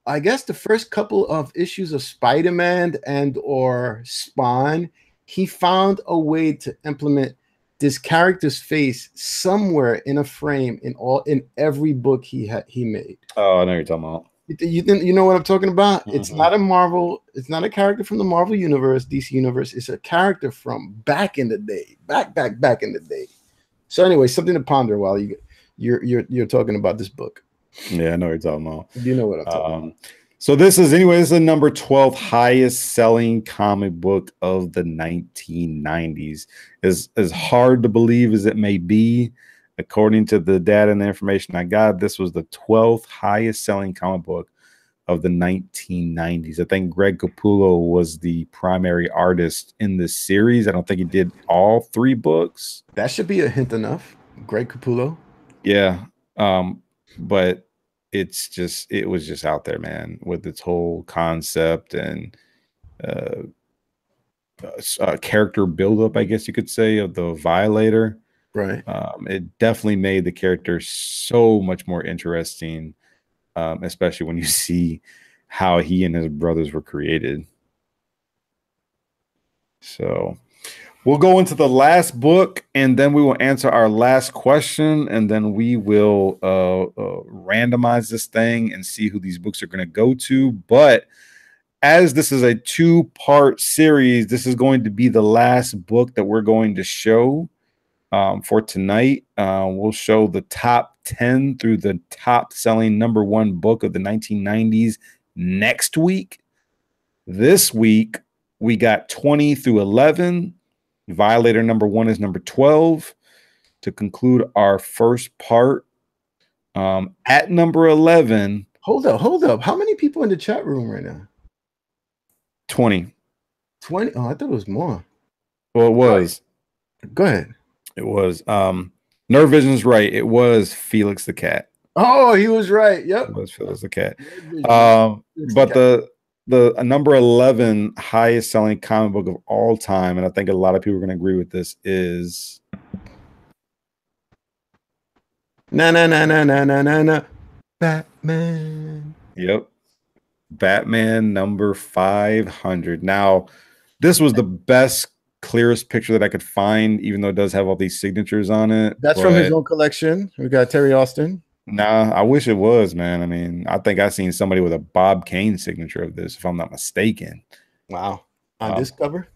I guess the first couple of issues of Spider-Man and or Spawn, he found a way to implement this character's face somewhere in a frame in every book he made. Oh, I know what you're talking about. You know what I'm talking about? Mm-hmm. It's not a Marvel. It's not a character from the Marvel Universe, DC Universe. It's a character from back in the day, back in the day. So anyway, something to ponder while you're talking about this book. Yeah, I know what you're talking about. You know what I'm talking about. So this is the number 12 highest selling comic book of the 1990s. As hard to believe as it may be, according to the data and the information I got, this was the 12th highest selling comic book of the 1990s. I think Greg Capullo was the primary artist in this series. I don't think he did all 3 books. That should be a hint enough. Greg Capullo. Yeah. But it was just out there, man, with its whole concept and character buildup, I guess you could say, of the Violator. Right. It definitely made the character so much more interesting, especially when you see how he and his brothers were created. So we'll go into the last book, and then we will answer our last question, and then we will randomize this thing and see who these books are going to go to. But as this is a 2-part series, this is going to be the last book that we're going to show for tonight. We'll show the top 10 through the top selling number 1 book of the 1990s next week. This week, we got 20 through 11. Violator number 1 is number 12 to conclude our first part. At number 11. Hold up. How many people in the chat room right now? 20. 20? Oh, I thought it was more. Well, it was. Go ahead. It was. Nerve Vision's right. It was Felix the Cat. Oh, he was right. Yep. It was Felix the Cat. But the number 11 highest selling comic book of all time, and I think a lot of people are going to agree with this, is Batman. Yep. Batman number 500. Now, this was the best, clearest picture that I could find, even though it does have all these signatures on it. That's from his own collection. We got Terry Austin. Nah, I wish it was, man. I mean, I think I seen somebody with a Bob Kane signature of this, if I'm not mistaken. Wow. On this cover?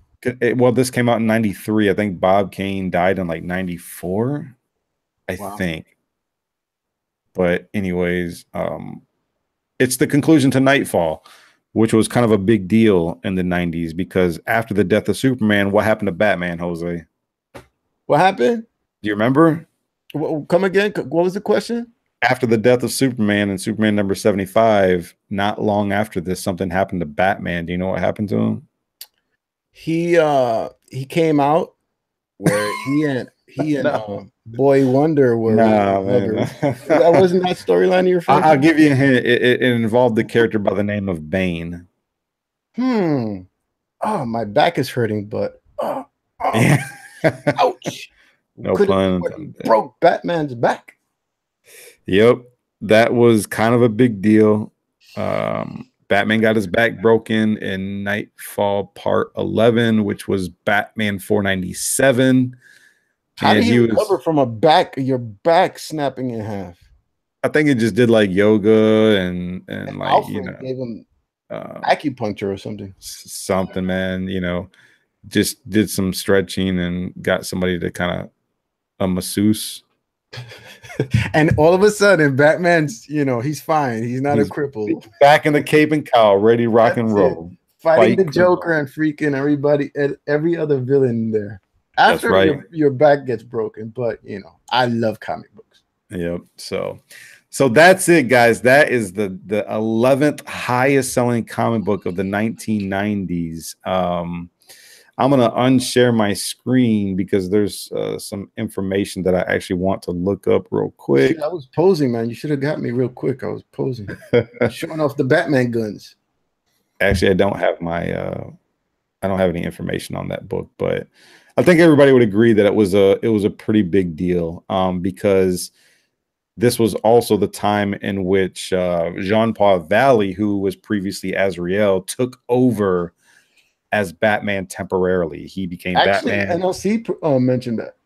Well, this came out in 93. I think Bob Kane died in like 94, I think. But anyways, it's the conclusion to Nightfall, which was kind of a big deal in the 90s, because after the death of Superman, what happened to Batman, Jose? What happened? Do you remember? Come again? What was the question? After the death of Superman and Superman number 75, not long after this, something happened to Batman. Do you know what happened to him? He came out where he and Boy Wonder were. Nah, man. That wasn't that storyline you're referring to? I'll give you a hint. It involved the character by the name of Bane. Oh, my back is hurting, but Yeah. ouch. No pun. Broke Batman's back. Yep. That was kind of a big deal. Batman got his back broken in Nightfall Part 11, which was Batman 497. How did he recover from your back snapping in half? I think it just did like yoga and like, Alfred gave him acupuncture or something. Something, man. Just did some stretching and got somebody to kind of a masseuse And all of a sudden, Batman's, you know, he's fine. He's not a cripple. Back in the cape and cowl, ready to rock and roll. It. Fighting the Joker and freaking everybody, every other villain there. After your back gets broken, but you know, I love comic books. Yep. So that's it, guys. That is the 11th highest selling comic book of the 1990s. I'm gonna unshare my screen because there's some information that I actually want to look up real quick. Shit, I was posing, man. You should have got me real quick. I was posing, showing off the Batman guns. Actually, I don't have any information on that book, but I think everybody would agree that it was a pretty big deal, because this was also the time in which Jean-Paul Valley, who was previously Azrael, took over as Batman temporarily. He became Batman. NLC mentioned that.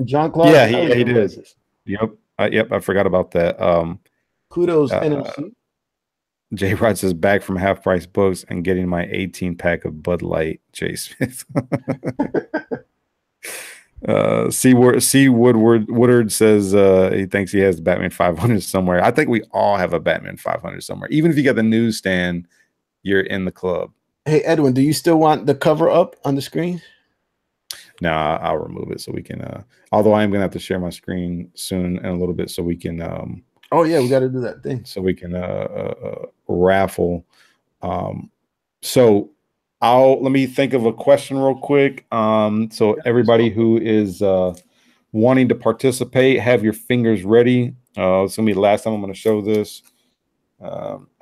Jean-Claude. Yeah, he did. Yep. I forgot about that. Kudos, NLC. J-Rod says, back from Half Price Books and getting my 18-pack of Bud Light, Jay Smith. C. Woodward says he thinks he has the Batman 500 somewhere. I think we all have a Batman 500 somewhere. Even if you got the newsstand, you're in the club. Hey, Edwin, do you still want the cover up on the screen? No, I'll remove it so we can. Although I am going to have to share my screen soon in a little bit so we can. Oh, yeah, we got to do that thing. So we can raffle. So let me think of a question real quick. So everybody who is wanting to participate, have your fingers ready. It's gonna be the last time I'm gonna show this.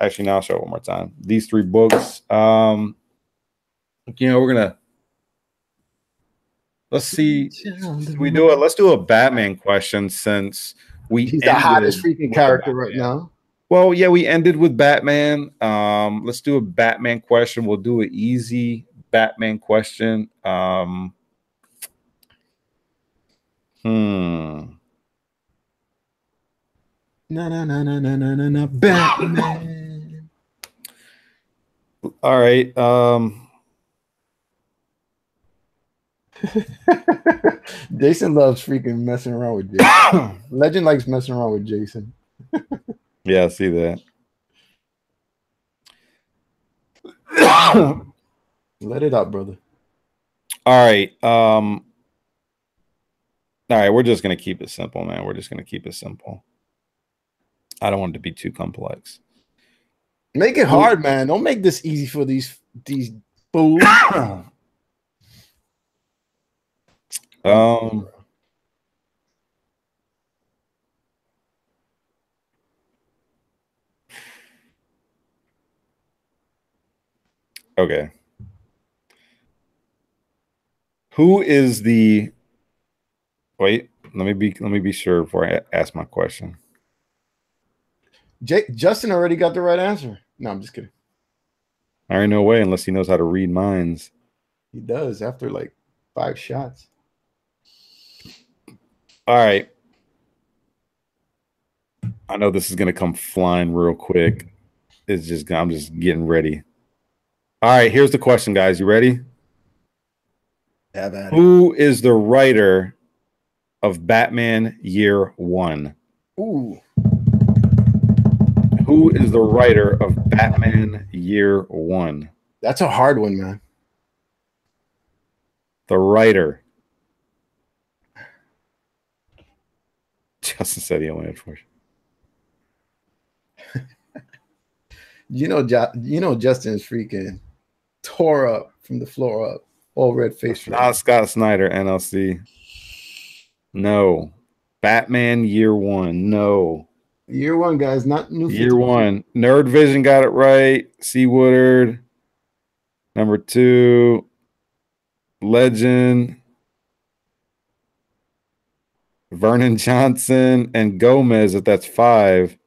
Actually, now I'll show it one more time. These three books. We're gonna let's see. We do it. Let's do a Batman question since he's the hottest freaking character right now. Well, yeah, we ended with Batman. Let's do a Batman question. We'll do an easy Batman question. No, Batman. All right. Jason loves freaking messing around with Jason. Legend likes messing around with Jason. Yeah, I see that. Let it out, brother. All right. All right, we're just gonna keep it simple, man. We're just gonna keep it simple. I don't want it to be too complex. Make it hard, man. Don't make this easy for these fools. Okay. Who is the wait, let me be sure before I ask my question. Justin already got the right answer. No, I'm just kidding. There ain't no way unless he knows how to read minds. He does after like 5 shots. All right. I know this is gonna come flying real quick. I'm just getting ready. All right, here's the question, guys. You ready? Yeah, man. Who is the writer of Batman Year One? Ooh. Who is the writer of Batman Year One? That's a hard one, man. The writer. Justin said he only had 4. Justin's freaking tore up from the floor up, all red face. Not Scott Snyder, NLC. No. Batman Year One. No. Year One, guys, not New 52. Year One. Nerd Vision got it right. C. Woodard. Number 2. Legend. Vernon Johnson and Gomez, if that's 5.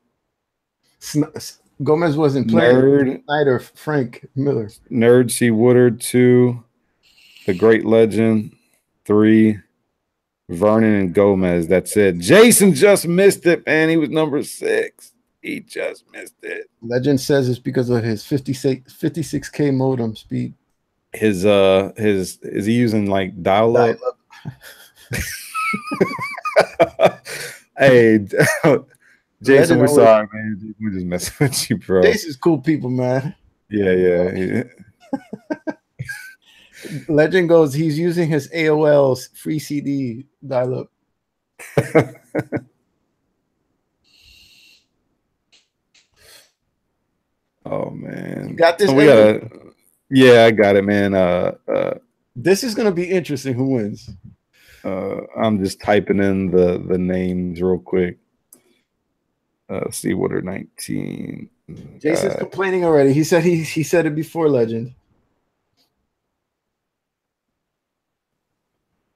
Gomez wasn't playing. Nerd. Snyder, Frank Miller. Nerd C. Woodard, 2. The Great Legend, 3. Vernon and Gomez. That's it. Jason just missed it, man. He was number 6. He just missed it. Legend says it's because of his 56K modem speed. Is he using like dial-up? Hey, Jason, Legend we're always, sorry, man. We're just messing with you, bro. Jason's cool people, man. Yeah. Legend goes, he's using his AOL's free CD dial-up. Oh man. You got this, So we gotta, yeah, I got it, man. This is gonna be interesting. Who wins? I'm just typing in the names real quick. See what are 19. Jason's complaining already. He said he said it before, Legend.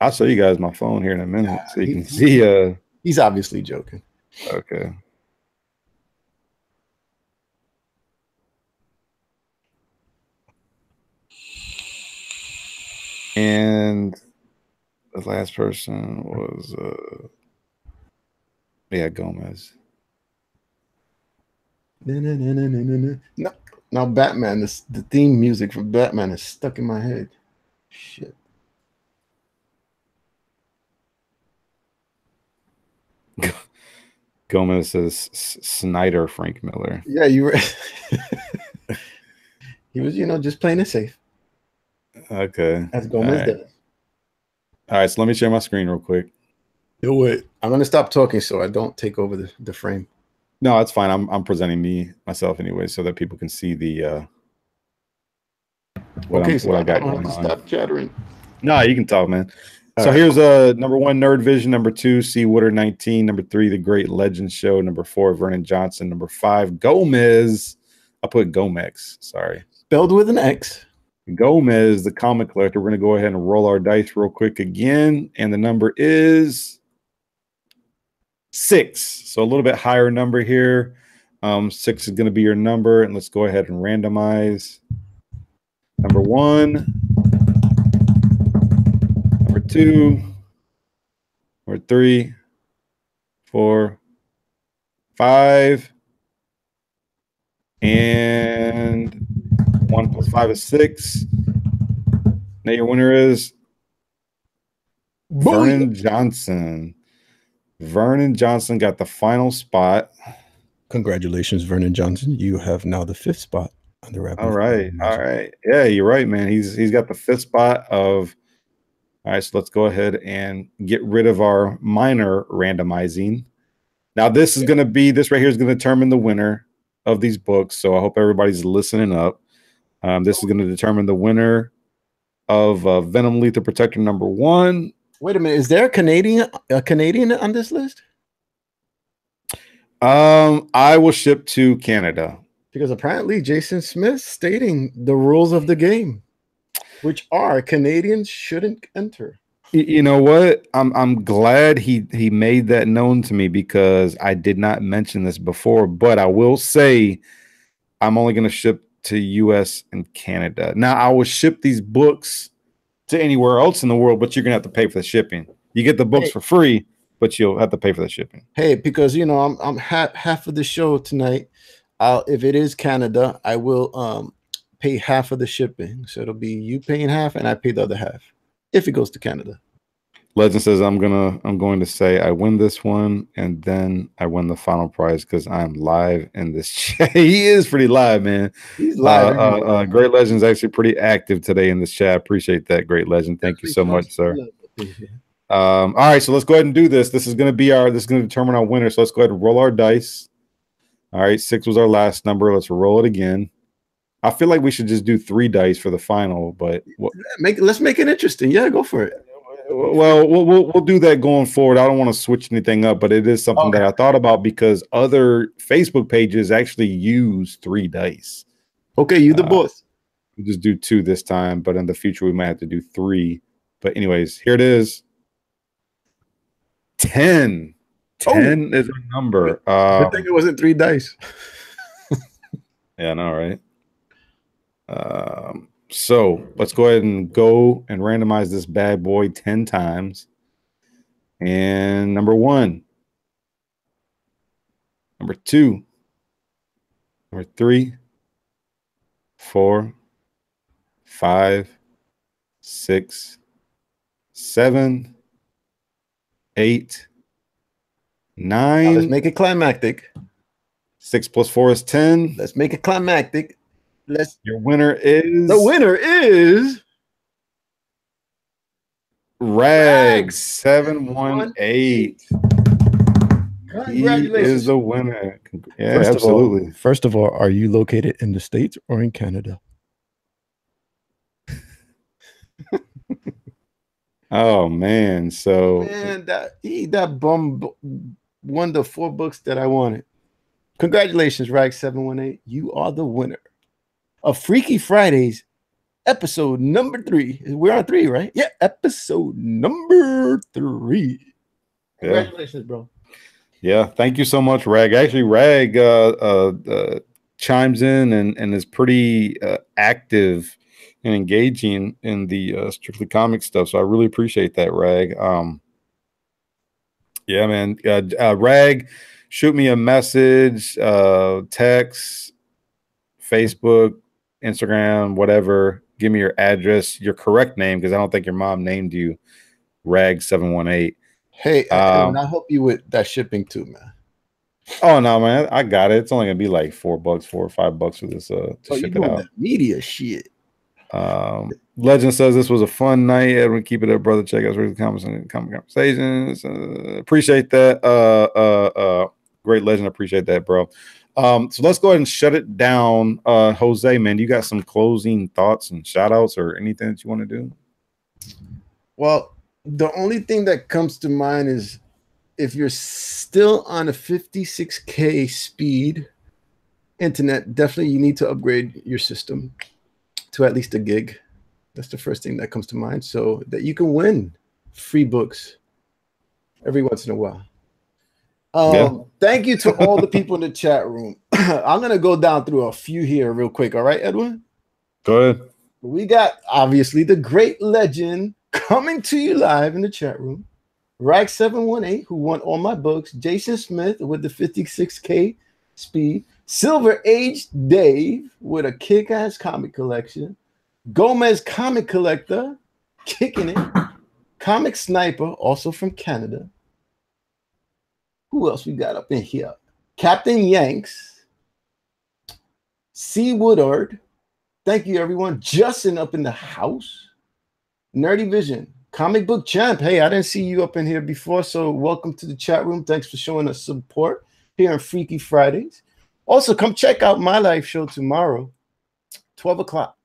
I'll show you guys my phone here in a minute so you can He- see. He's obviously joking. Okay. And the last person was yeah, Gomez. No, now Batman. The theme music from Batman is stuck in my head. Shit. Gomez says Snyder Frank Miller. Yeah, you were. He was, just playing it safe. Okay. As Gomez does. All right, so let me share my screen real quick. Do it. I'm gonna stop talking so I don't take over the frame. No, it's fine. I'm presenting myself anyway, so that people can see the what I got going on. Stop chattering. No, you can talk, man. So here's number 1, Nerd Vision. Number 2, C. Wooder 19. Number 3, The Great Legend Show. Number 4, Vernon Johnson. Number 5, Gomez. I put Gomex. Sorry, spelled with an X. Gomez, the comic collector. We're gonna go ahead and roll our dice real quick again, and the number is 6. So a little bit higher number here. 6 is going to be your number, and let's go ahead and randomize. Number 1, number 2, number 3, 4, 5, and 1 plus 5 is 6. Now your winner is Vernon Johnson. Vernon Johnson got the final spot. Congratulations, Vernon Johnson. You have now the 5th spot on the Rapid. All right. Yeah, you're right, man. He's got the 5th spot of. All right, so let's go ahead and get rid of our minor randomizing. Now, this right here is going to determine the winner of these books. So I hope everybody's listening up. This is going to determine the winner of Venom Lethal Protector number 1. Wait a minute. Is there a Canadian on this list? I will ship to Canada. Because apparently Jason Smith stating the rules of the game, which are Canadians shouldn't enter. You know what? I'm glad he made that known to me, because I did not mention this before, but I will say I'm only going to ship to US and Canada. Now, I will ship these books to anywhere else in the world, but you're going to have to pay for the shipping. You get the books for free, but you'll have to pay for the shipping. Hey, because I'm half of the show tonight. If it is Canada, I will pay half of the shipping. So it'll be you paying half and I pay the other half if it goes to Canada. Legend says I'm going to say I win this one and then I win the final prize because I'm live in this chat. He is pretty live, man. He's live. Great Legend's actually pretty active today in this chat. Appreciate that, Great Legend. Thank you so much, sir. All right, so let's go ahead and do this. This is going to determine our winner. So let's go ahead and roll our dice. All right, 6 was our last number. Let's roll it again. I feel like we should just do 3 dice for the final, but let's make it interesting. Yeah, go for it. Well, we'll do that going forward. I don't want to switch anything up, but it is something that I thought about because other Facebook pages actually use 3 dice. Okay, you the boss. We just do 2 this time, but in the future we might have to do 3. But anyways, here it is. 10. 10 is a number. I think it wasn't 3 dice. Yeah, I know, right? So let's go ahead and go and randomize this bad boy 10 times. And number 1, number 2, number 3, 4, 5, 6, 7, 8, Now let's 9. make it climactic. 6 plus 4 is 10. Let's make it climactic. Your winner is the winner is Rag 718. Congratulations. He is the winner. Yeah, First absolutely. First of all, are you located in the States or in Canada? Oh man, so that bum won the 4 books that I wanted. Congratulations, Rag 718. You are the winner of Freaky Fridays, episode number 3. We're on 3, right? Yeah, episode number 3. Congratulations, bro. Yeah, thank you so much, Rag. Actually, Rag chimes in and is pretty active and engaging in the Strictly Comics stuff. So I really appreciate that, Rag. Yeah, man. Rag, shoot me a message, text, Facebook, Instagram, whatever. Give me your address, your correct name, because I don't think your mom named you Rag 718. Hey, Edwin, I'll help you with that shipping too, man. Oh no, man, I got it. It's only gonna be like $4, $4 or $5 for this to ship it out. That media shit. Legend says this was a fun night. Edwin, keep it up, brother. Check out the comments and conversations. Appreciate that. Great Legend, appreciate that, bro. So let's go ahead and shut it down. Jose, man, you got some closing thoughts and shout outs or anything that you want to do? Well, the only thing that comes to mind is if you're still on a 56K speed internet, definitely you need to upgrade your system to at least a gig. That's the first thing that comes to mind, so that you can win free books every once in a while. Thank you to all the people in the chat room. I'm going to go down through a few here real quick. All right, Edwin? Go ahead. We got, obviously, the great legend coming to you live in the chat room. Rag 718, who won all my books. Jason Smith with the 56K speed. Silver Age Dave with a kick-ass comic collection. Gomez Comic Collector, kicking it. Comic Sniper, also from Canada. Who else we got up in here? Captain Yanks. C. Woodard. Thank you, everyone. Justin up in the house. Nerdy Vision. Comic Book Champ. Hey, I didn't see you up in here before, so welcome to the chat room. Thanks for showing us support here on Freaky Fridays. Also, come check out my live show tomorrow, 12 o'clock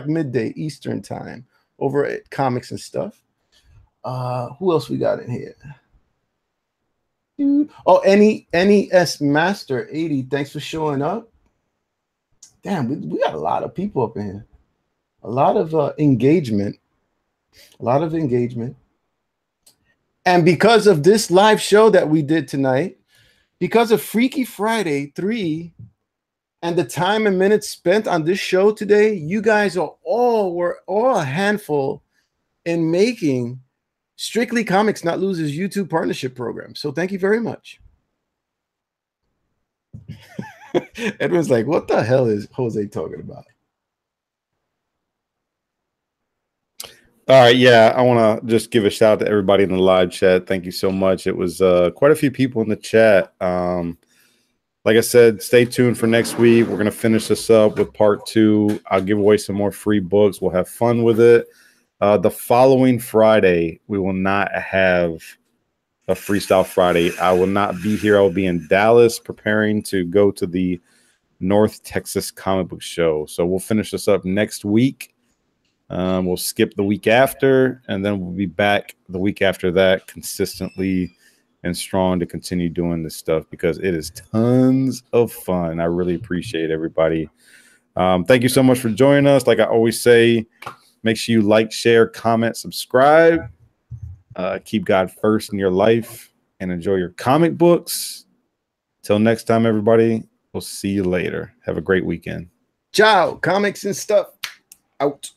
midday Eastern time over at Comics and Stuff. Who else we got in here? Oh, NES Master 80. Thanks for showing up. Damn, we got a lot of people up in here. A lot of engagement. A lot of engagement. And because of this live show that we did tonight, because of Freaky Friday 3 and the time and minutes spent on this show today, you guys were all a handful in making Strictly Comics Not Losers YouTube partnership program. So thank you very much. Edwin's like, what the hell is Jose talking about? All right, yeah, I want to just give a shout out to everybody in the live chat. Thank you so much. It was quite a few people in the chat. Like I said, stay tuned for next week. We're going to finish this up with part 2. I'll give away some more free books. We'll have fun with it. The following Friday, we will not have a Freestyle Friday. I will not be here. I will be in Dallas preparing to go to the North Texas Comic Book Show. So we'll finish this up next week. We'll skip the week after, and then we'll be back the week after that consistently and strong to continue doing this stuff because it is tons of fun. I really appreciate everybody. Thank you so much for joining us. Like I always say, make sure you like, share, comment, subscribe. Keep God first in your life and enjoy your comic books. Till next time, everybody, we'll see you later. Have a great weekend. Ciao, Comics and Stuff out.